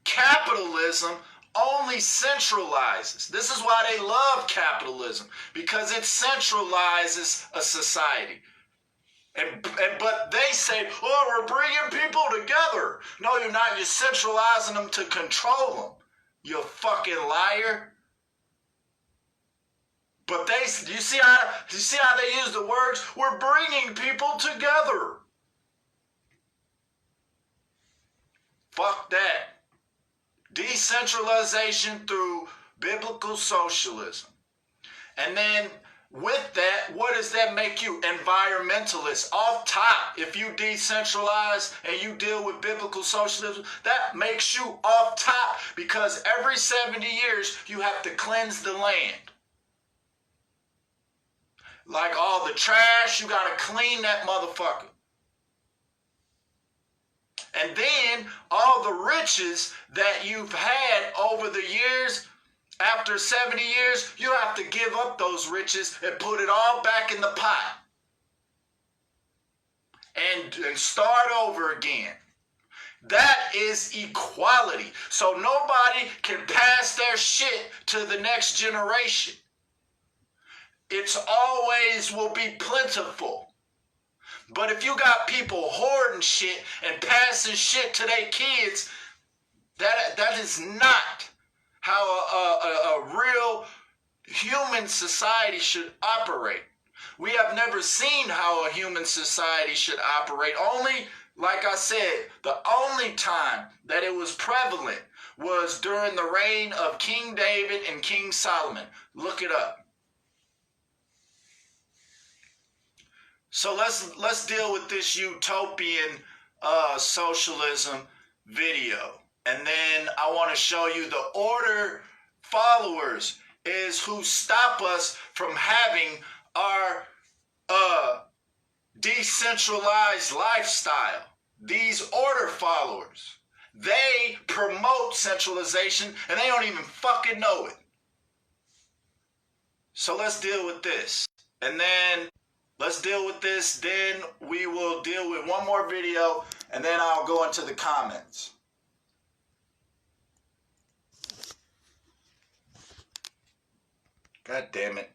Capitalism only centralizes. This is why they love capitalism, because it centralizes a society. But they say, oh, we're bringing people together. No, you're not. You're centralizing them to control them. You fucking liar. But you see how they use the words? We're bringing people together. Fuck that. Decentralization through biblical socialism. And then with that, what does that make you? Environmentalists. Off top, if you decentralize and you deal with biblical socialism, that makes you off top, because every 70 years you have to cleanse the land. Like all the trash, you gotta clean that motherfucker. And then all the riches that you've had over the years, after 70 years, you have to give up those riches and put it all back in the pot. And start over again. That is equality. So nobody can pass their shit to the next generation. It's always will be plentiful. But if you got people hoarding shit and passing shit to their kids, that is not how a real human society should operate. We have never seen how a human society should operate. Only, like I said, the only time that it was prevalent was during the reign of King David and King Solomon. Look it up. So let's deal with this utopian socialism video. And then I want to show you the order followers is who stop us from having our decentralized lifestyle. These order followers, they promote centralization and they don't even fucking know it. So let's deal with this. And then let's deal with this, then we will deal with one more video, and then I'll go into the comments. God damn it.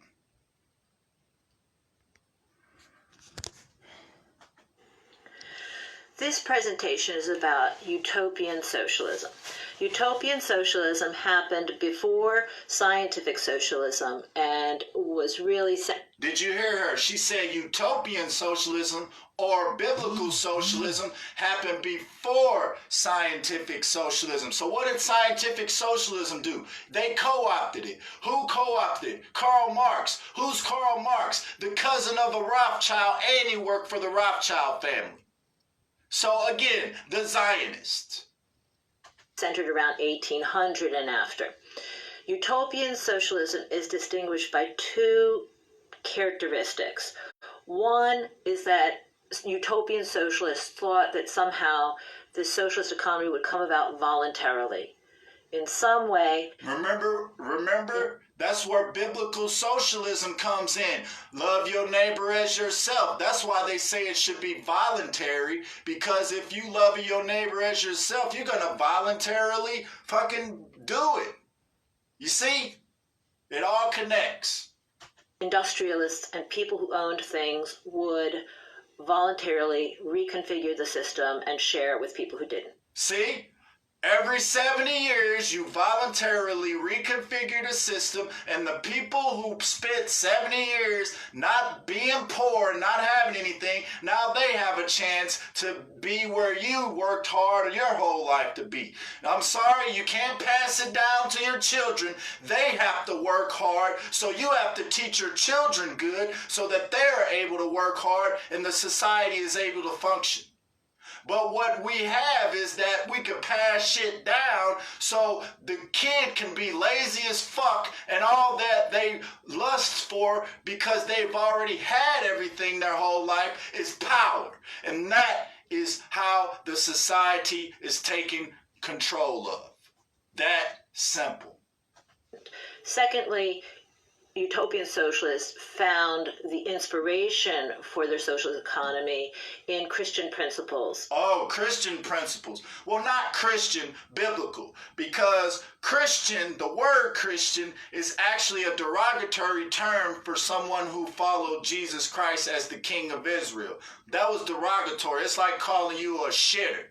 This presentation is about utopian socialism. Utopian socialism happened before scientific socialism and was really... Did you hear her? She said utopian socialism or biblical socialism happened before scientific socialism. So what did scientific socialism do? They co-opted it. Who co-opted it? Karl Marx. Who's Karl Marx? The cousin of a Rothschild, and he worked for the Rothschild family. So again, the Zionists. Centered around 1800 and after. Utopian socialism is distinguished by two characteristics. One is that utopian socialists thought that somehow the socialist economy would come about voluntarily. In some way... Remember, that's where biblical socialism comes in. Love your neighbor as yourself. That's why they say it should be voluntary, because if you love your neighbor as yourself, you're going to voluntarily fucking do it. You see? It all connects. Industrialists and people who owned things would voluntarily reconfigure the system and share it with people who didn't. See? Every 70 years, you voluntarily reconfigure the system, and the people who spent 70 years not being poor, not having anything, now they have a chance to be where you worked hard your whole life to be. Now, I'm sorry, you can't pass it down to your children. They have to work hard, so you have to teach your children good so that they're able to work hard and the society is able to function. But what we have is that we can pass shit down so the kid can be lazy as fuck and all that they lust for because they've already had everything their whole life is power. And that is how the society is taking control of. That simple. Secondly, utopian socialists found the inspiration for their socialist economy in Christian principles. Oh, Christian principles. Well, not Christian, biblical. Because Christian, the word Christian, is actually a derogatory term for someone who followed Jesus Christ as the King of Israel. That was derogatory. It's like calling you a shitter.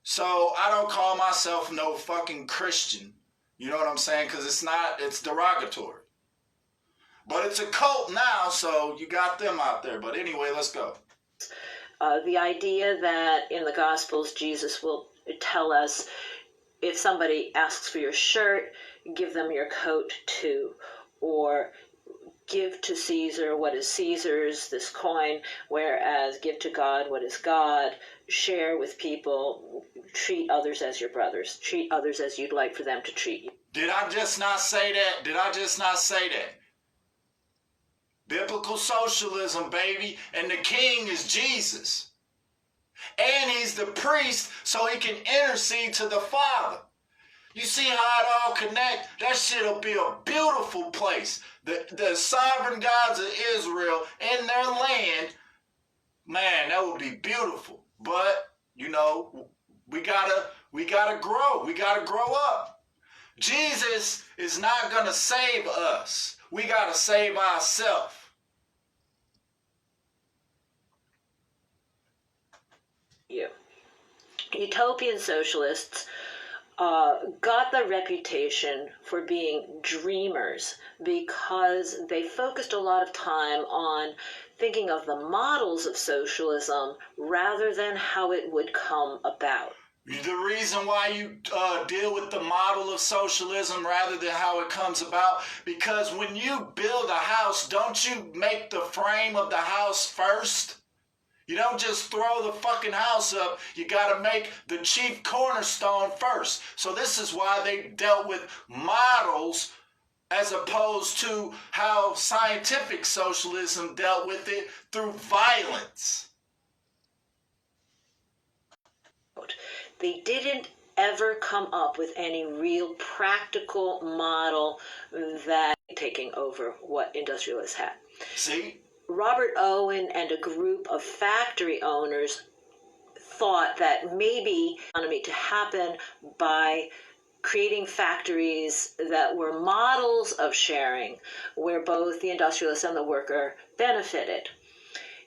So I don't call myself no fucking Christian. You know what I'm saying? Because it's derogatory. But it's a cult now, so you got them out there. But anyway, let's go. The idea that in the Gospels, Jesus will tell us if somebody asks for your shirt, give them your coat too. Or give to Caesar what is Caesar's, this coin, whereas give to God what is God. Share with people, treat others as your brothers. Treat others as you'd like for them to treat you. Did I just not say that? Biblical socialism, baby, and the king is Jesus. And he's the priest, so he can intercede to the Father. You see how it all connects? That shit'll be a beautiful place. The sovereign gods of Israel in their land, man, that would be beautiful. But, you know, we gotta grow. We gotta grow up. Jesus is not gonna save us. We gotta save ourselves. Utopian socialists got the reputation for being dreamers because they focused a lot of time on thinking of the models of socialism rather than how it would come about. The reason why you deal with the model of socialism rather than how it comes about, because when you build a house, don't you make the frame of the house first? You don't just throw the fucking house up. You got to make the chief cornerstone first. So this is why they dealt with models as opposed to how scientific socialism dealt with it through violence. They didn't ever come up with any real practical model that taking over what industrialists had. See? Robert Owen and a group of factory owners thought that maybe economy to happen by creating factories that were models of sharing where both the industrialist and the worker benefited.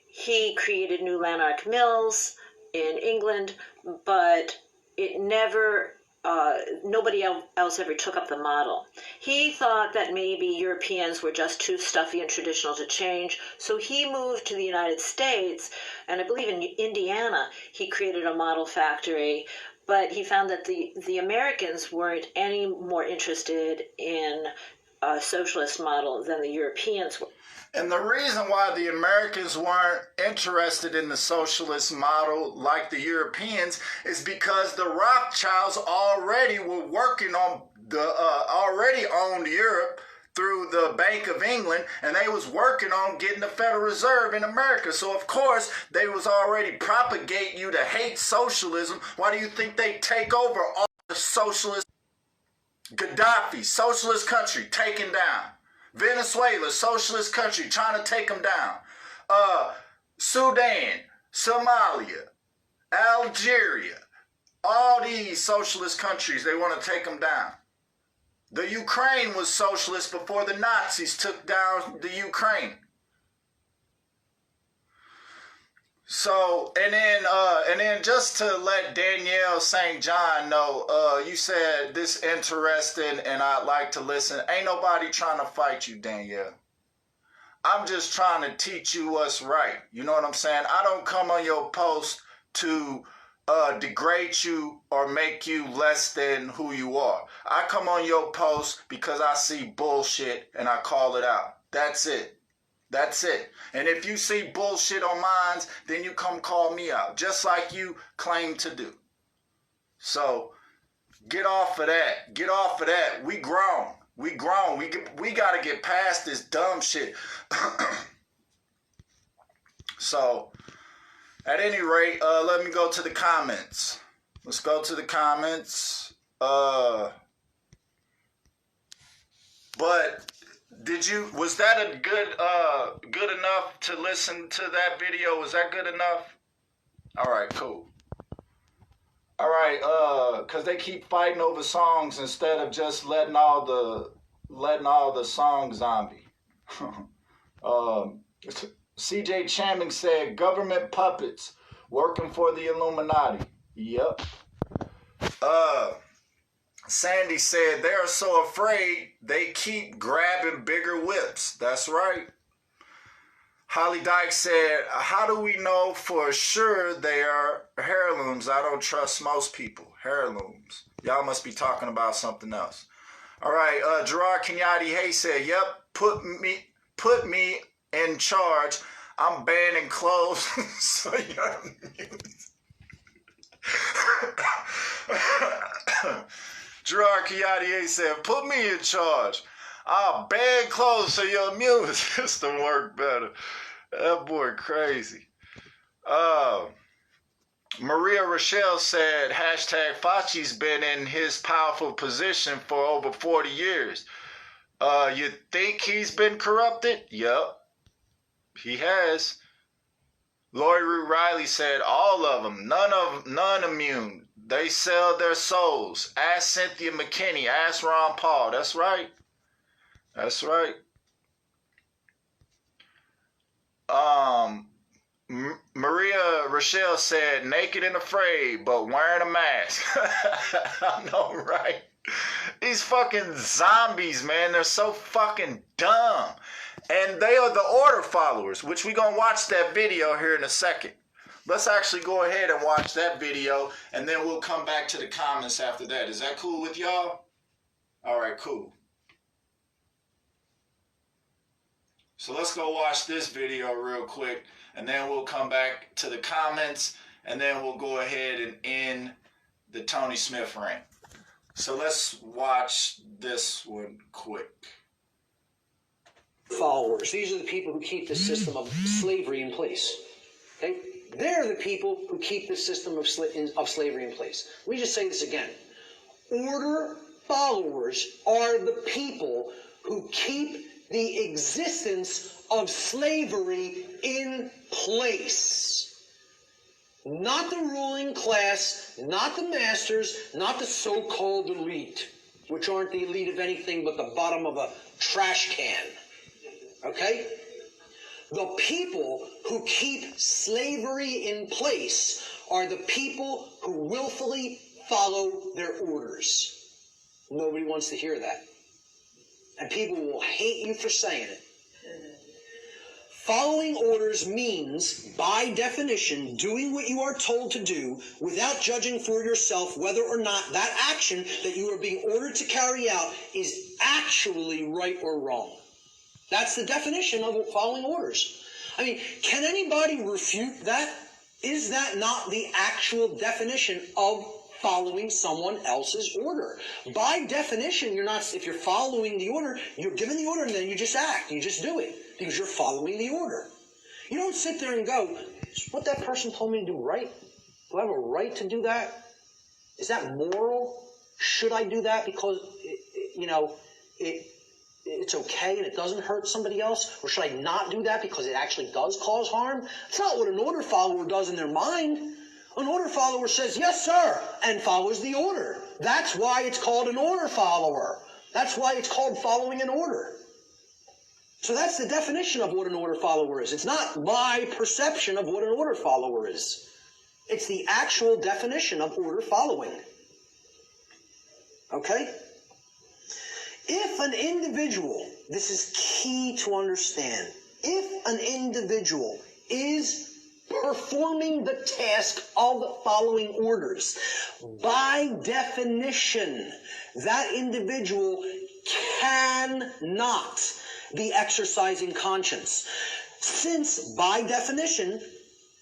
He created new Lanark mills in England, but it never nobody else ever took up the model. He thought that maybe Europeans were just too stuffy and traditional to change, so he moved to the United States, and I believe in Indiana he created a model factory, but he found that the Americans weren't any more interested in a socialist model than the Europeans were. And the reason why the Americans weren't interested in the socialist model like the Europeans is because the Rothschilds already were working on already owned Europe through the Bank of England, and they was working on getting the Federal Reserve in America. So of course they was already propagating you to hate socialism. Why do you think they take over all the socialist? Gaddafi, socialist country, taken down. Venezuela, socialist country, trying to take them down. Sudan, Somalia, Algeria, all these socialist countries, they want to take them down. The Ukraine was socialist before the Nazis took down the Ukraine. So, and then just to let Danielle St. John know, you said this interesting and I'd like to listen. Ain't nobody trying to fight you, Danielle. I'm just trying to teach you what's right. You know what I'm saying? I don't come on your post to degrade you or make you less than who you are. I come on your post because I see bullshit and I call it out. That's it. That's it. And if you see bullshit on mine, then you come call me out, just like you claim to do. So get off of that. Get off of that. We grown. We grown. We got to get past this dumb shit. So at any rate, let me go to the comments. Let's go to the comments. But was that a good enough to listen to that video? Was that good enough? All right, cool. All right, cause they keep fighting over songs instead of just letting all the songs zombie. CJ Chamming said, government puppets working for the Illuminati. Yep. Sandy said, they are so afraid they keep grabbing bigger whips. That's right. Holly Dyke said, how do we know for sure they are heirlooms? I don't trust most people. Heirlooms. Y'all must be talking about something else. All right. Gerard Kenyatte Hay said, yep, put me in charge. I'm banning clothes. So you're amused. Gerard Kenyatte said, put me in charge. I'll ban clothes so your immune system work better. That boy crazy. Maria Rochelle said, hashtag Fauci's been in his powerful position for over 40 years. You think he's been corrupted? Yup, he has. Lori Root Riley said, all of them, none immune. They sell their souls. Ask Cynthia McKinney. Ask Ron Paul. That's right. That's right. Maria Rochelle said, naked and afraid, but wearing a mask. I know, right? These fucking zombies, man, they're so fucking dumb. And they are the order followers, which we're going to watch that video here in a second. Let's actually go ahead and watch that video, and then we'll come back to the comments after that. Is that cool with y'all? All right, cool. So let's go watch this video real quick, and then we'll come back to the comments, and then we'll go ahead and end the Tony Smith rant. So let's watch this one quick. Followers. These are the people who keep the system of slavery in place. Okay? They're the people who keep the system of slavery in place. Let me just say this again. Order followers are the people who keep the existence of slavery in place. Not the ruling class, not the masters, not the so-called elite, which aren't the elite of anything but the bottom of a trash can. Okay? The people who keep slavery in place are the people who willfully follow their orders. Nobody wants to hear that. And people will hate you for saying it. Following orders means, by definition, doing what you are told to do without judging for yourself whether or not that action that you are being ordered to carry out is actually right or wrong. That's the definition of following orders. I mean, can anybody refute that? Is that not the actual definition of following someone else's order? By definition, you're not, if you're following the order, you're given the order and then you just act, you just do it, because you're following the order. You don't sit there and go, is what that person told me to do right? Do I have a right to do that? Is that moral? Should I do that because, it's okay and it doesn't hurt somebody else? Or should I not do that because it actually does cause harm? It's not what an order follower does in their mind. An order follower says, yes, sir, and follows the order. That's why it's called an order follower. That's why it's called following an order. So that's the definition of what an order follower is. It's not my perception of what an order follower is. It's the actual definition of order following. Okay? If an individual, this is key to understand, if an individual is performing the task of following orders, by definition, that individual cannot be exercising conscience. Since, by definition,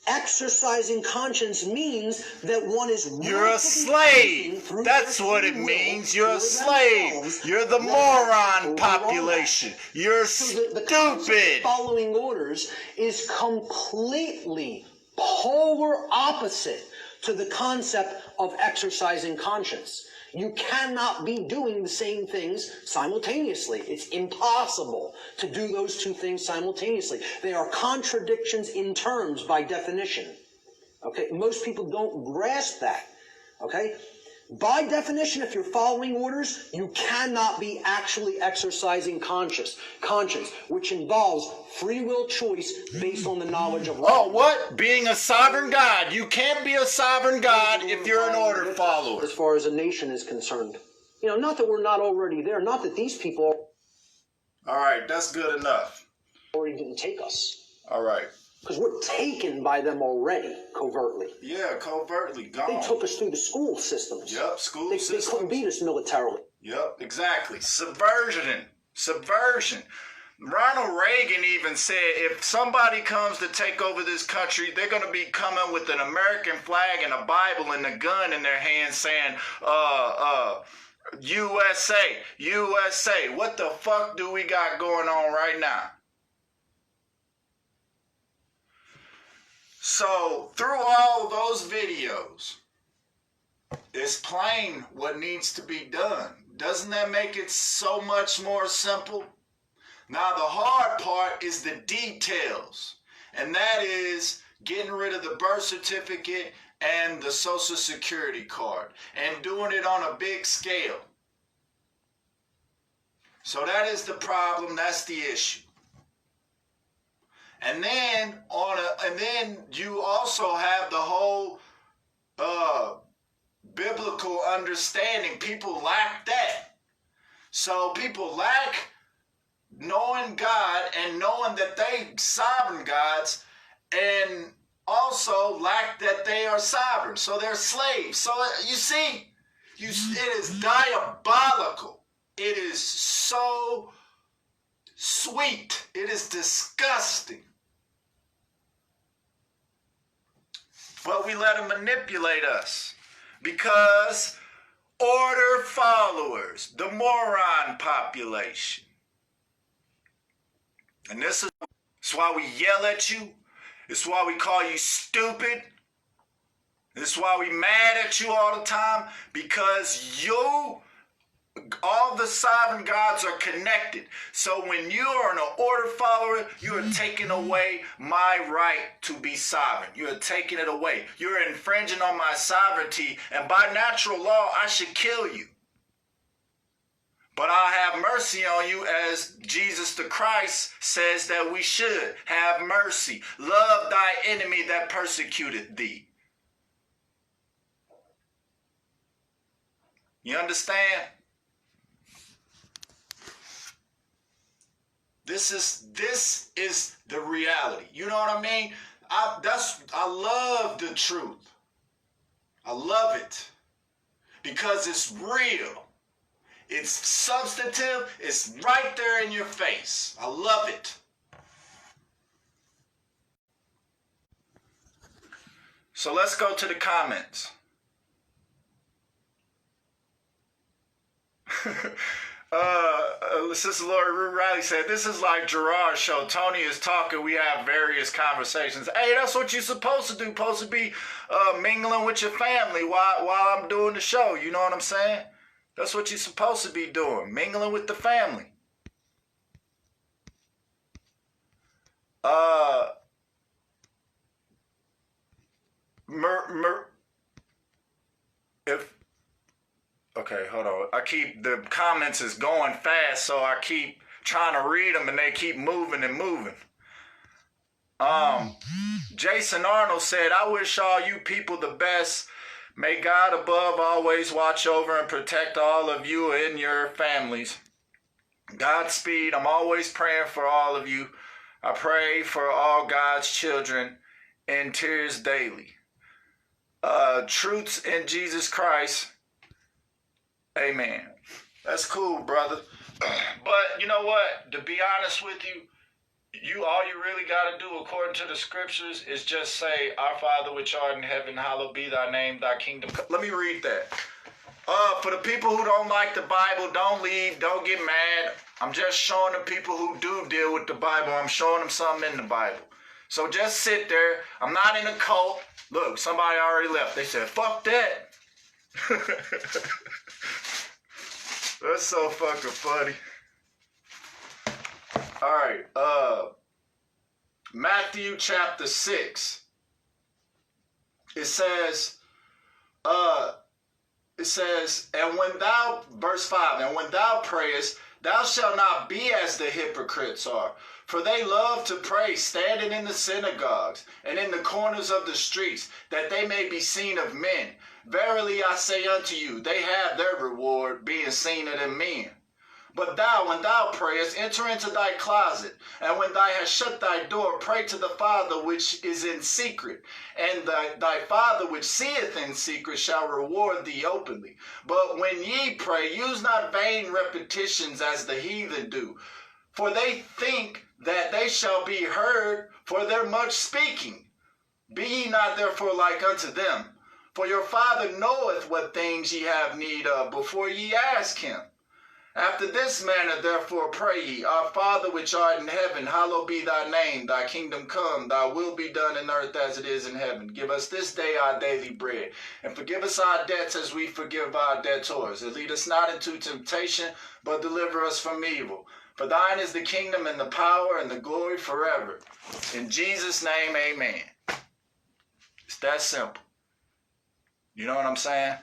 exercising conscience means that one is You're a slave. That's what it means. You're a slave. You're the moron population. You're stupid. Following orders is completely polar opposite to the concept of exercising conscience. You cannot be doing the same things simultaneously. It's impossible to do those two things simultaneously. They are contradictions in terms by definition. Okay? Most people don't grasp that. Okay? By definition, if you're following orders, you cannot be actually exercising conscience, which involves free will choice based on the knowledge of... Oh, what? Being a sovereign God. You can't be a sovereign God if you're an order follower. As far as a nation is concerned. You know, not that we're not already there, not that these people... All right, that's good enough. ...already didn't take us. All right. Because we're taken by them already, covertly. Yeah, covertly. Gone. They took us through the school systems. Yep, school systems. They couldn't beat us militarily. Yep, exactly. Subversion. Ronald Reagan even said if somebody comes to take over this country, they're going to be coming with an American flag and a Bible and a gun in their hand saying, USA, USA. What the fuck do we got going on right now? So, through all those videos, it's plain what needs to be done. Doesn't that make it so much more simple? Now, the hard part is the details, and that is getting rid of the birth certificate and the Social Security card, and doing it on a big scale. So that is the problem, that's the issue. And then you also have the whole biblical understanding. People lack that. So people lack knowing God and knowing that they sovereign gods, and also lack that they are sovereign. So they're slaves. So you see, it is diabolical. It is so sweet. It is disgusting. But we let them manipulate us because order followers, the moron population. And this is why we yell at you. It's why we call you stupid. This is why we mad at you all the time, because all the sovereign gods are connected. So when you are an order follower, you are taking away my right to be sovereign. You are taking it away. You're infringing on my sovereignty, and by natural law, I should kill you. But I'll have mercy on you, as Jesus the Christ says that we should have mercy. Love thy enemy that persecuted thee. You understand? This is the reality. You know what I mean? I love the truth. I love it because it's real. It's substantive. It's right there in your face. I love it. So let's go to the comments. Sister Lori Riley said, this is like Gerard's show. Tony is talking. We have various conversations. Hey, that's what you're supposed to do. Supposed to be mingling with your family while I'm doing the show. You know what I'm saying? That's what you're supposed to be doing. Mingling with the family. Okay, hold on. The comments is going fast, so I keep trying to read them and they keep moving and moving. Jason Arnold said, I wish all you people the best. May God above always watch over and protect all of you and your families. Godspeed. I'm always praying for all of you. I pray for all God's children in tears daily. Truths in Jesus Christ. Amen. That's cool, brother. But you know what? To be honest with you, all you really got to do according to the scriptures is just say, Our Father which art in heaven, hallowed be thy name, thy kingdom come. Let me read that. For the people who don't like the Bible, don't leave, don't get mad. I'm just showing the people who do deal with the Bible, I'm showing them something in the Bible. So just sit there. I'm not in a cult. Look, somebody already left. They said, fuck that. That's so fucking funny. All right, Matthew chapter 6. It says, and when thou, verse 5, and when thou prayest, thou shalt not be as the hypocrites are, for they love to pray standing in the synagogues and in the corners of the streets, that they may be seen of men. Verily I say unto you, they have their reward, being seen of them men. But thou, when thou prayest, enter into thy closet, and when thou hast shut thy door, pray to the Father which is in secret, and thy Father which seeth in secret shall reward thee openly. But when ye pray, use not vain repetitions as the heathen do, for they think that they shall be heard for their much speaking. Be ye not therefore like unto them, for your Father knoweth what things ye have need of before ye ask him. After this manner therefore pray ye, Our Father which art in heaven, hallowed be thy name, thy kingdom come, thy will be done in earth as it is in heaven. Give us this day our daily bread, and forgive us our debts as we forgive our debtors. And lead us not into temptation, but deliver us from evil. For thine is the kingdom and the power and the glory forever. In Jesus' name, amen. It's that simple. You know what I'm saying?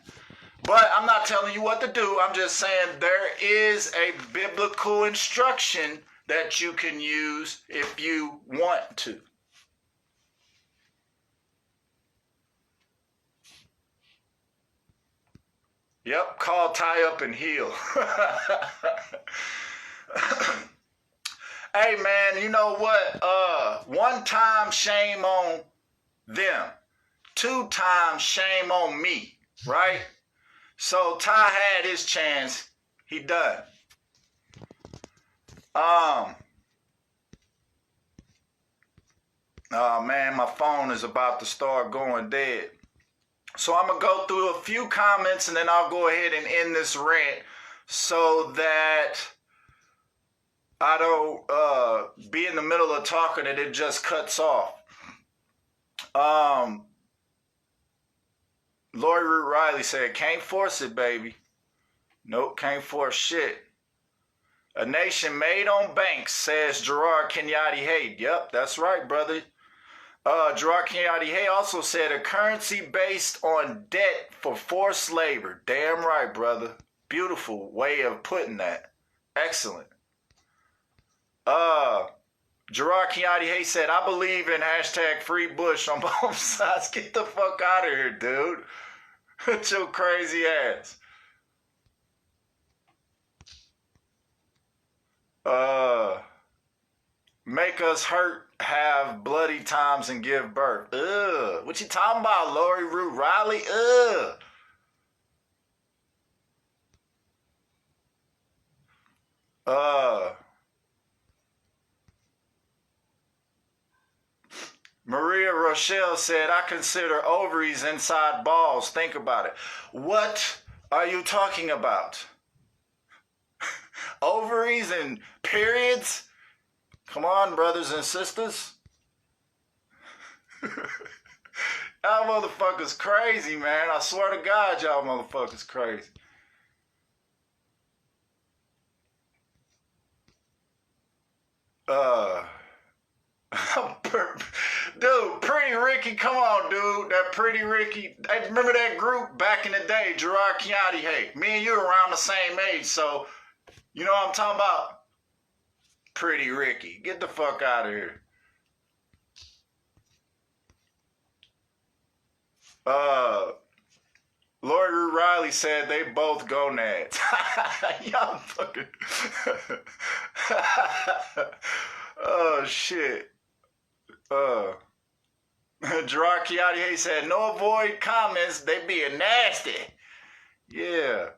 But I'm not telling you what to do. I'm just saying there is a biblical instruction that you can use if you want to. Yep, call, tie up, and heal. Hey, man, you know what? 1 time, shame on them. 2 times, shame on me, right? So Ty had his chance. He done. Oh man, my phone is about to start going dead. So I'm gonna go through a few comments and then I'll go ahead and end this rant so that I don't be in the middle of talking and it just cuts off. Lori Root Riley said, can't force it, baby. Nope, can't force shit. A nation made on banks, says Gerard Kenyatte Hay. Yep, that's right, brother. Gerard Kenyatte Hay also said, a currency based on debt for forced labor. Damn right, brother. Beautiful way of putting that. Excellent. Gerard Kenyatte Hay said, I believe in hashtag free Bush on both sides. Get the fuck out of here, dude. With your crazy ass. Make us hurt, have bloody times, and give birth. Ugh. What you talking about, Lori Root Riley? Maria Rochelle said, I consider ovaries inside balls. Think about it. What are you talking about? Ovaries and periods? Come on, brothers and sisters. Y'all motherfuckers crazy, man. I swear to God, y'all motherfuckers crazy. Dude, Pretty Ricky, come on, dude. That Pretty Ricky. Hey, remember that group back in the day, Gerard Kenyatte Hay? Me and you are around the same age, so you know what I'm talking about? Pretty Ricky. Get the fuck out of here. Lori Riley said they both gonads. Y'all fucking. Oh shit. Gerard Chiati said no avoid comments. They being nasty. Yeah.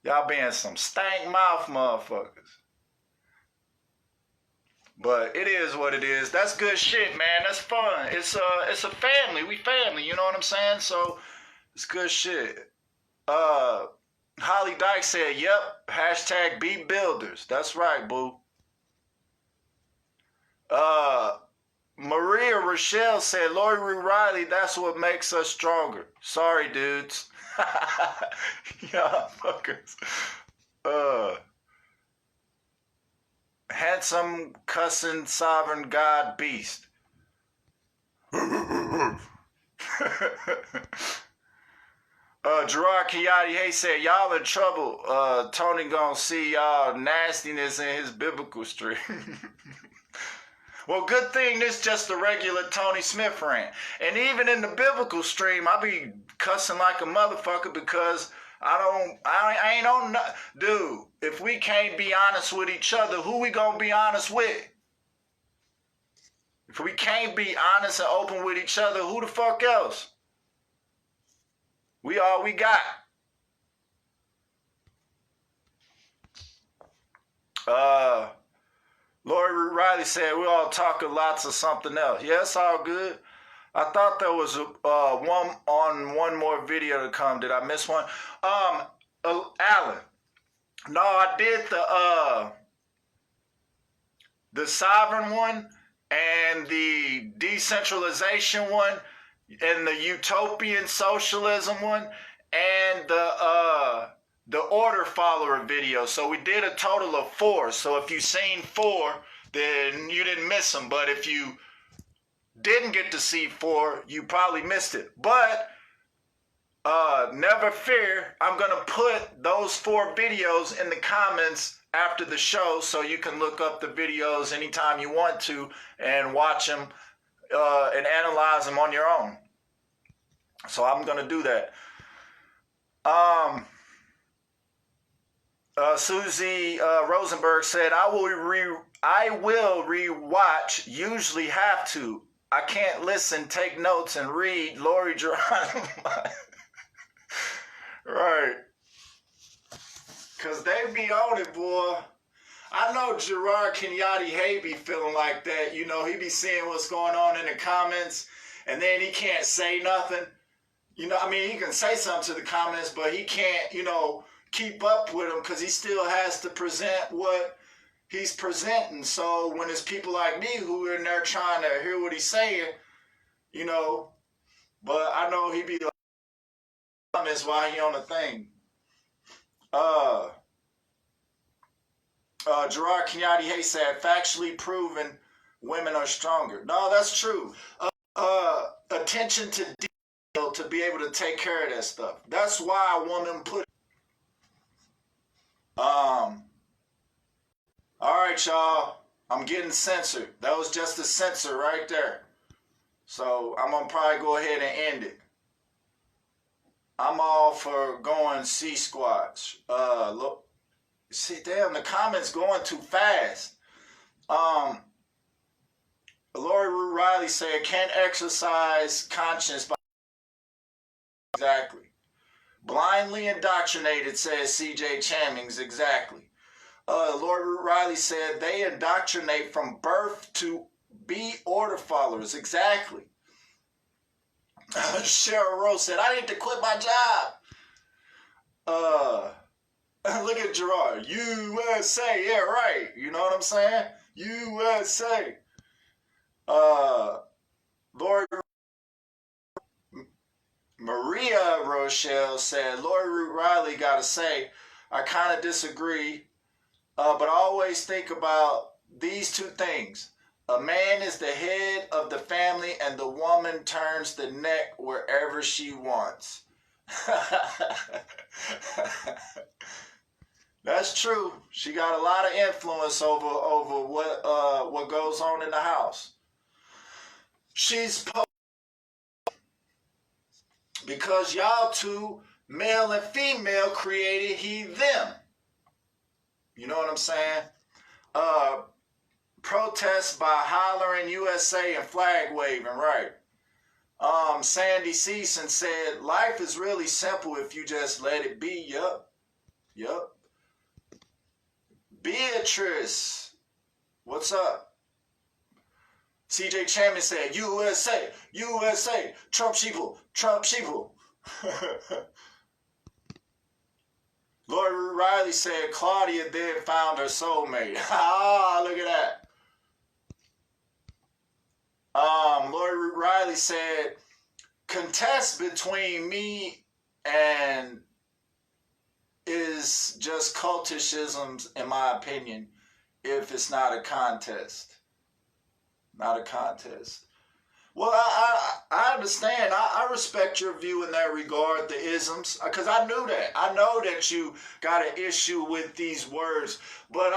Y'all being some stank mouth motherfuckers. But it is what it is. That's good shit, man. That's fun. It's a family. We family. You know what I'm saying? So it's good shit. Holly Dyke said, "Yep." Hashtag be builders. That's right, boo. Maria Rochelle said, "Lori Riley. That's what makes us stronger." Sorry, dudes. Y'all fuckers. Handsome, cussing, sovereign God beast. Gerard Chiati said, "Y'all in trouble. Tony gonna see y'all nastiness in his biblical stream." Well, good thing this just a regular Tony Smith rant. And even in the biblical stream, I be cussing like a motherfucker because I ain't on no, dude, if we can't be honest with each other, who we gonna be honest with? If we can't be honest and open with each other, who the fuck else? We all we got. Lori Riley said we all talking lots of something else. Yeah, it's all good. I thought there was one more video to come. Did I miss one? Alan. No, I did the sovereign one and the decentralization one and the utopian socialism one and the order follower video. So we did a total of 4. So if you've seen 4, then you didn't miss them. But if you didn't get to see 4, you probably missed it. But never fear, I'm going to put those 4 videos in the comments after the show so you can look up the videos anytime you want to and watch them and analyze them on your own. So I'm going to do that. Susie Rosenberg said, I will rewatch, usually have to. I can't listen, take notes, and read Lori Geronimo. Right. Because they be on it, boy. I know Gerard Kenyatte be feeling like that. You know, he be seeing what's going on in the comments, and then he can't say nothing. You know, I mean, he can say something to the comments, but he can't, you know, keep up with them because he still has to present what he's presenting. So when it's people like me who are in there trying to hear what he's saying, you know, but I know he be like comments while he on the thing. Gerard Kenyatte said, factually proven women are stronger. No, that's true. Attention to detail to be able to take care of that stuff. That's why a woman put all right, y'all. I'm getting censored. That was just a censor right there. So I'm gonna probably go ahead and end it. I'm all for going C-squats. Look, see, damn, the comments going too fast. Lori Riley said, can't exercise conscience by exactly. Blindly indoctrinated, says CJ Chamings, exactly. Lori Riley said they indoctrinate from birth to be order followers, exactly. Cheryl Rose said, I need to quit my job. Look at Gerard. USA, yeah, right. You know what I'm saying? USA. Lori Maria Rochelle said, Lori Riley got to say, I kind of disagree, but I always think about these 2 things. A man is the head of the family and the woman turns the neck wherever she wants. That's true. She got a lot of influence over what goes on in the house. She's because y'all two, male and female, created he them. You know what I'm saying? Protests by hollering USA and flag waving, right? Sandy Season said, life is really simple if you just let it be. Yup. Beatrice, what's up? CJ Chairman said, USA, Trump sheeple. Lori Riley said, Claudia then found her soulmate. Ah, look at that. Lori Riley said, contest between me and is just cultishisms, in my opinion, if it's not a contest. Not a contest. Well, I understand. I respect your view in that regard, the isms, because I knew that. I know that you got an issue with these words, but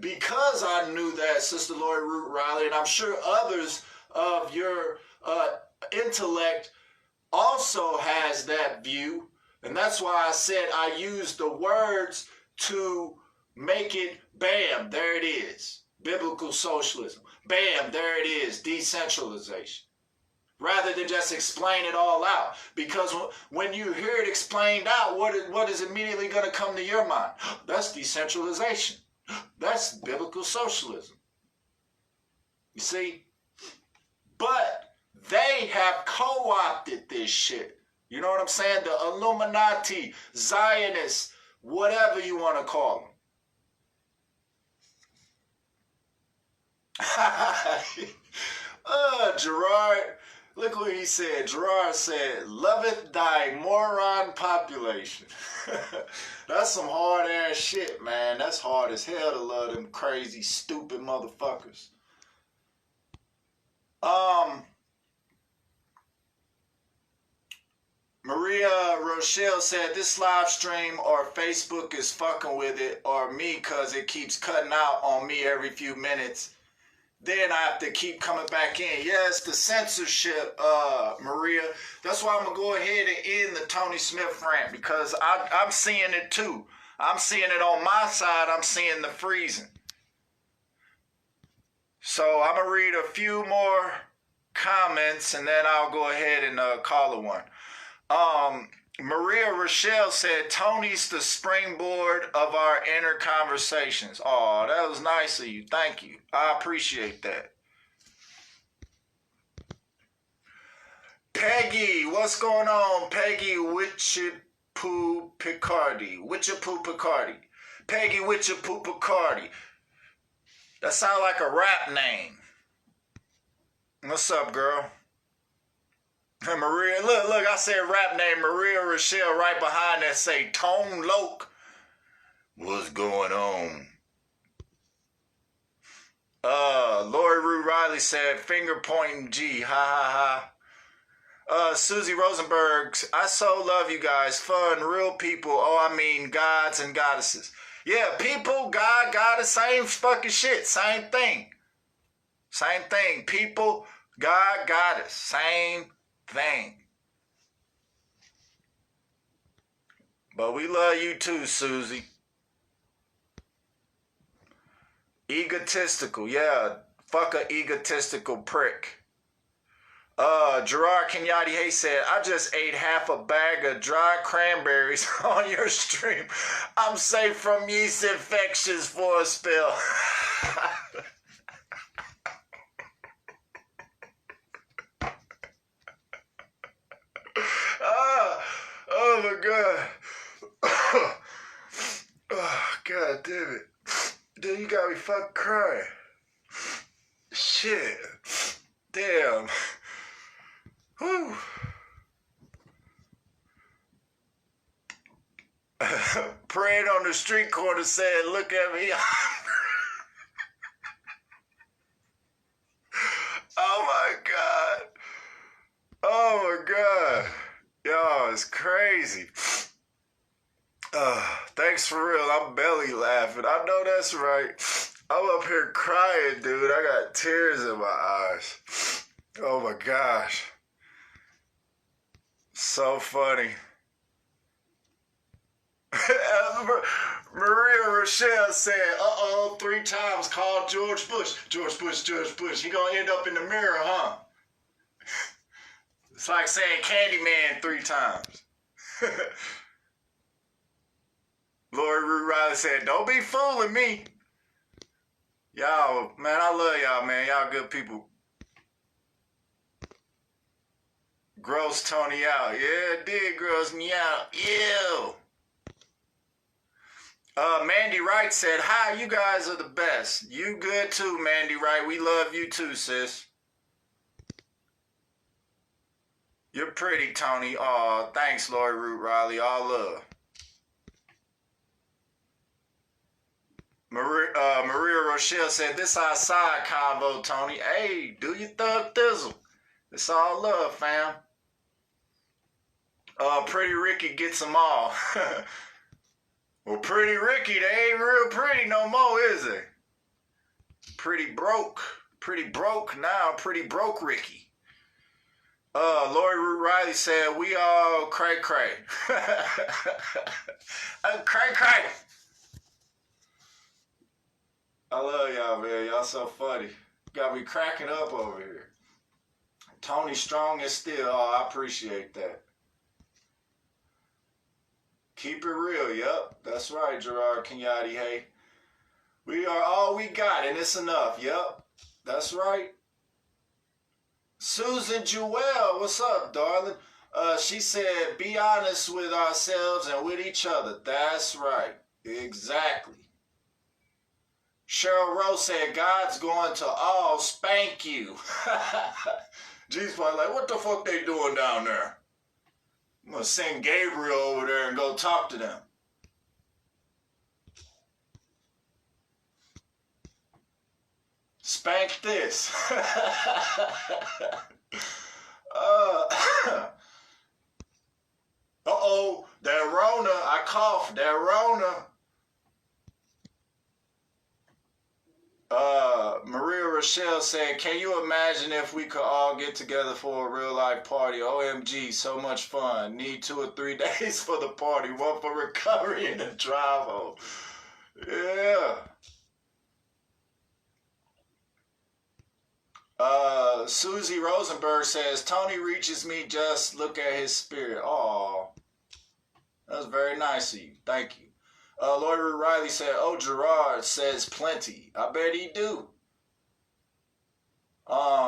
because I knew that, Sister Lori Root Riley, and I'm sure others of your intellect also has that view, and that's why I said I used the words to make it, bam, there it is. Biblical socialism. Bam, there it is. Decentralization. Rather than just explain it all out. Because when you hear it explained out, what is immediately going to come to your mind? That's decentralization. That's biblical socialism. You see? But they have co-opted this shit. You know what I'm saying? The Illuminati, Zionists, whatever you want to call them. Gerard, look what he said. Gerard said, loveth thy moron population. That's some hard ass shit, man. That's hard as hell to love them crazy, stupid motherfuckers. Maria Rochelle said, this live stream or Facebook is fucking with it, or me, because it keeps cutting out on me every few minutes. Then I have to keep coming back in. Yes, the censorship, Maria. That's why I'm going to go ahead and end the Tony Smith rant, because I'm seeing it too. I'm seeing it on my side. I'm seeing the freezing. So I'm going to read a few more comments, and then I'll go ahead and call it one. Maria Rochelle said, Tony's the springboard of our inner conversations. Oh, that was nice of you. Thank you. I appreciate that. Peggy, what's going on? Peggy Witchapoo Picardi. Peggy Witchapoo Picardi. That sounds like a rap name. What's up, girl? Maria, look, I said rap name Maria Rochelle right behind that say Tone Loke. What's going on? Lori Rue Riley said finger pointing G. Ha ha ha. Susie Rosenberg, I so love you guys. Fun, real people. Oh, I mean gods and goddesses. Yeah, people, God, goddess, same fucking shit. Same thing. People, God, goddess, same thing. But we love you too, Susie. Egotistical, yeah. Fuck a egotistical prick. Gerard Kenyatte Hayes said, I just ate half a bag of dry cranberries on your stream. I'm safe from yeast infections for a spell. Oh my God. Oh, God damn it. Dude, you got me fucking crying. Shit. Damn. Whew. Praying on the street corner said, look at me. Oh my God. Oh my God. Yo, it's crazy. Thanks for real. I'm belly laughing. I know that's right. I'm up here crying, dude. I got tears in my eyes. Oh my gosh. So funny. Maria Rochelle said, 3 times called George Bush. George Bush, George Bush. He gonna end up in the mirror, huh? It's like saying Candyman 3 times. Lori Root Riley said, don't be fooling me. Y'all, man, I love y'all, man. Y'all good people. Gross Tony out. Yeah, it did gross me out. Ew. Mandy Wright said, hi, you guys are the best. You good too, Mandy Wright. We love you too, sis. You're pretty, Tony. Aw, thanks, Lori Root Riley. All love. Maria Rochelle said, this outside convo, Tony. Hey, do your thug thizzle. It's all love, fam. Pretty Ricky gets them all. Well, Pretty Ricky, they ain't real pretty no more, is they? Pretty broke now. Pretty broke Ricky. Lori Root Riley said, we all cray. Cray. I love y'all, man. Y'all so funny. Got me cracking up over here. Tony Strong is still. Oh, I appreciate that. Keep it real. Yep, that's right, Gerard Kenyatte. Hey, we are all we got, and it's enough. Yep, that's right. Susan Jewell, what's up, darling? She said, be honest with ourselves and with each other. That's right. Exactly. Cheryl Rose said, God's going to all spank you. Jesus probably like, what the fuck they doing down there? I'm going to send Gabriel over there and go talk to them. Spank this. Uh-oh, that Rona, I coughed, that Rona. Maria Rochelle said, can you imagine if we could all get together for a real life party? OMG, so much fun. Need 2 or 3 days for the party. 1 for recovery and a drive home. Yeah. Susie Rosenberg says, Tony reaches me, just look at his spirit. Aw. That was very nice of you. Thank you. Lori Riley said, oh, Gerard says plenty. I bet he do.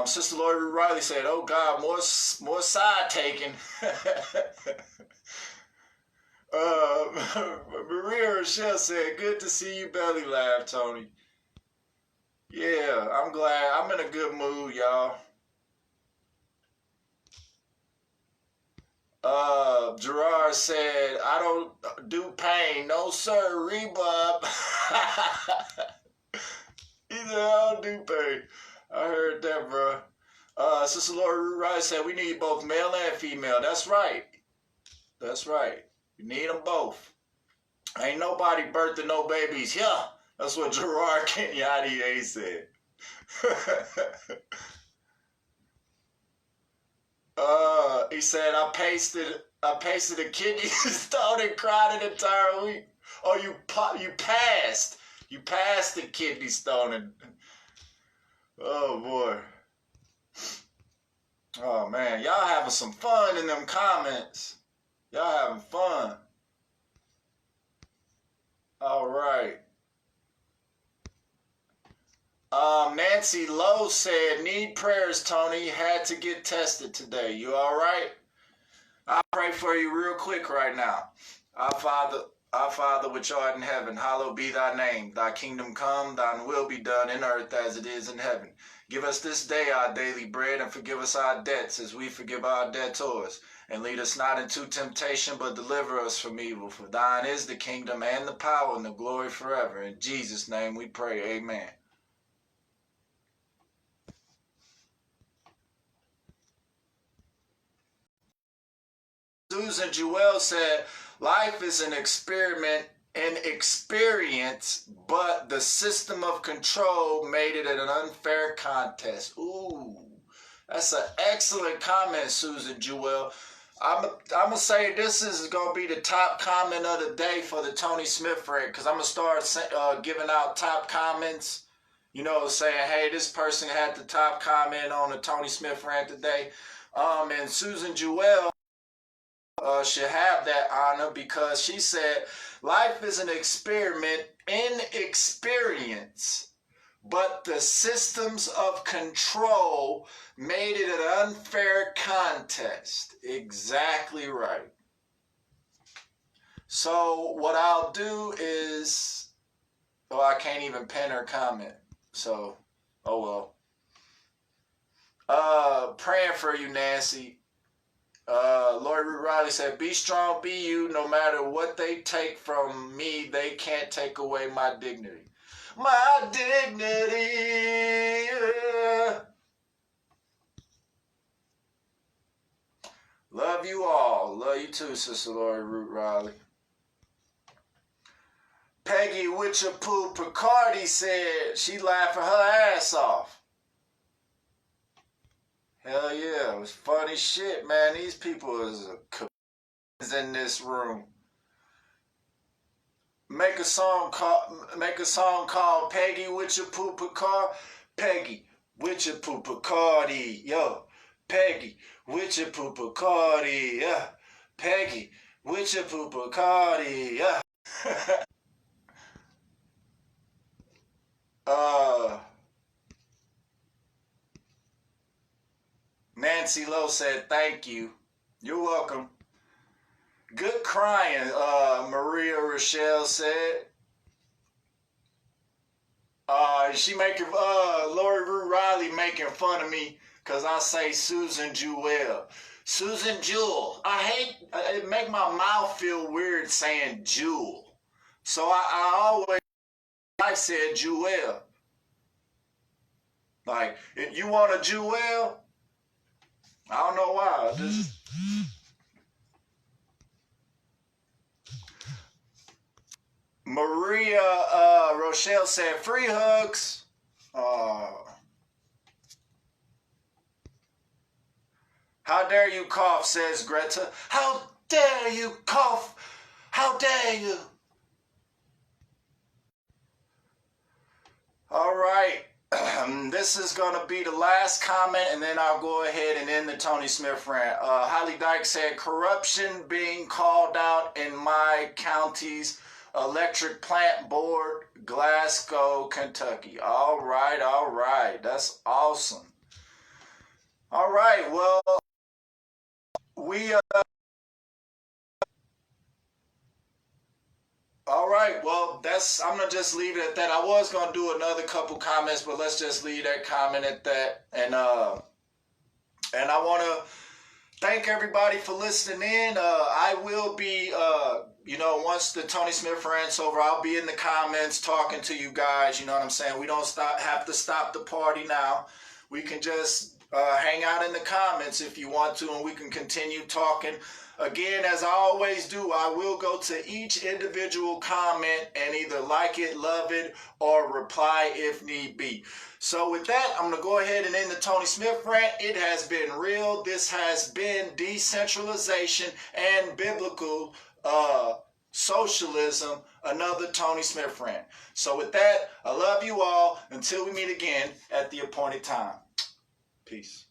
Sister Lori Riley said, oh, God, more side taking. Maria Rochelle said, good to see you belly laugh, Tony. Yeah, I'm glad. I'm in a good mood, y'all. Gerard said, I don't do pain. No, sir, Rebub. He said, I don't do pain. I heard that, bro. Sister Laura Wright said, we need both male and female. That's right. That's right. You need them both. Ain't nobody birthing no babies here. That's what Gerard Kenyatte said. He said, I pasted a kidney stone and cried an entire week. Oh, you passed the kidney stone. And, oh boy. Oh man, y'all having some fun in them comments. Y'all having fun. All right. Nancy Lowe said, need prayers, Tony. Had to get tested today. You all right? I'll pray for you real quick right now. Our Father which art in heaven, hallowed be thy name. Thy kingdom come, thine will be done in earth as it is in heaven. Give us this day our daily bread, and forgive us our debts as we forgive our debtors. And lead us not into temptation, but deliver us from evil. For thine is the kingdom and the power and the glory forever. In Jesus' name we pray. Amen. Susan Jewell said, life is an experiment in experience, but the system of control made it an unfair contest. Ooh, that's an excellent comment, Susan Jewell. I'm going to say this is going to be the top comment of the day for the Tony Smith rant, because I'm going to start giving out top comments, you know, saying, hey, this person had the top comment on the Tony Smith rant today. And Susan Jewell should have that honor, because she said, life is an experiment in experience, but the systems of control made it an unfair contest. Exactly right. So what I'll do is, oh, I can't even pen her comment. So, oh well. Praying for you, Nancy. Lori Root Riley said, be strong, be you. No matter what they take from me, they can't take away my dignity. My dignity. Yeah. Love you all. Love you too, Sister Lori Root Riley. Peggy Witchapoo Picardi said she laughing her ass off. Hell yeah, it was funny shit, man. These people is in this room. Make a song called Peggy Witchapoo Picardi. Peggy Witchapoo Picardi, yo. Peggy Witchapoo Picardi, yeah. Peggy Witchapoo Picardi, yeah. Nancy Lowe said, thank you. You're welcome. Good crying, Maria Rochelle said. She making, Lori Root Riley making fun of me because I say Susan Jewell. Susan Jewell. It make my mouth feel weird saying Jewel. So I always said Jewell. Like, if you want a Jewel, I don't know why. Maria Rochelle said, free hugs. How dare you cough, says Greta. How dare you cough? How dare you? All right. This is going to be the last comment, and then I'll go ahead and end the Tony Smith rant. Holly Dyke said, corruption being called out in my county's electric plant board, Glasgow, Kentucky. All right. That's awesome. All right, well, all right, well, I'm going to just leave it at that. I was going to do another couple comments, but let's just leave that comment at that. And I want to thank everybody for listening in. I will be, once the Tony Smith rant's over, I'll be in the comments talking to you guys. You know what I'm saying? We don't have to stop the party now. We can just hang out in the comments if you want to, and we can continue talking. Again, as I always do, I will go to each individual comment and either like it, love it, or reply if need be. So with that, I'm going to go ahead and end the Tony Smith rant. It has been real. This has been Decentralization and Biblical Socialism, another Tony Smith rant. So with that, I love you all. Until we meet again at the appointed time. Peace.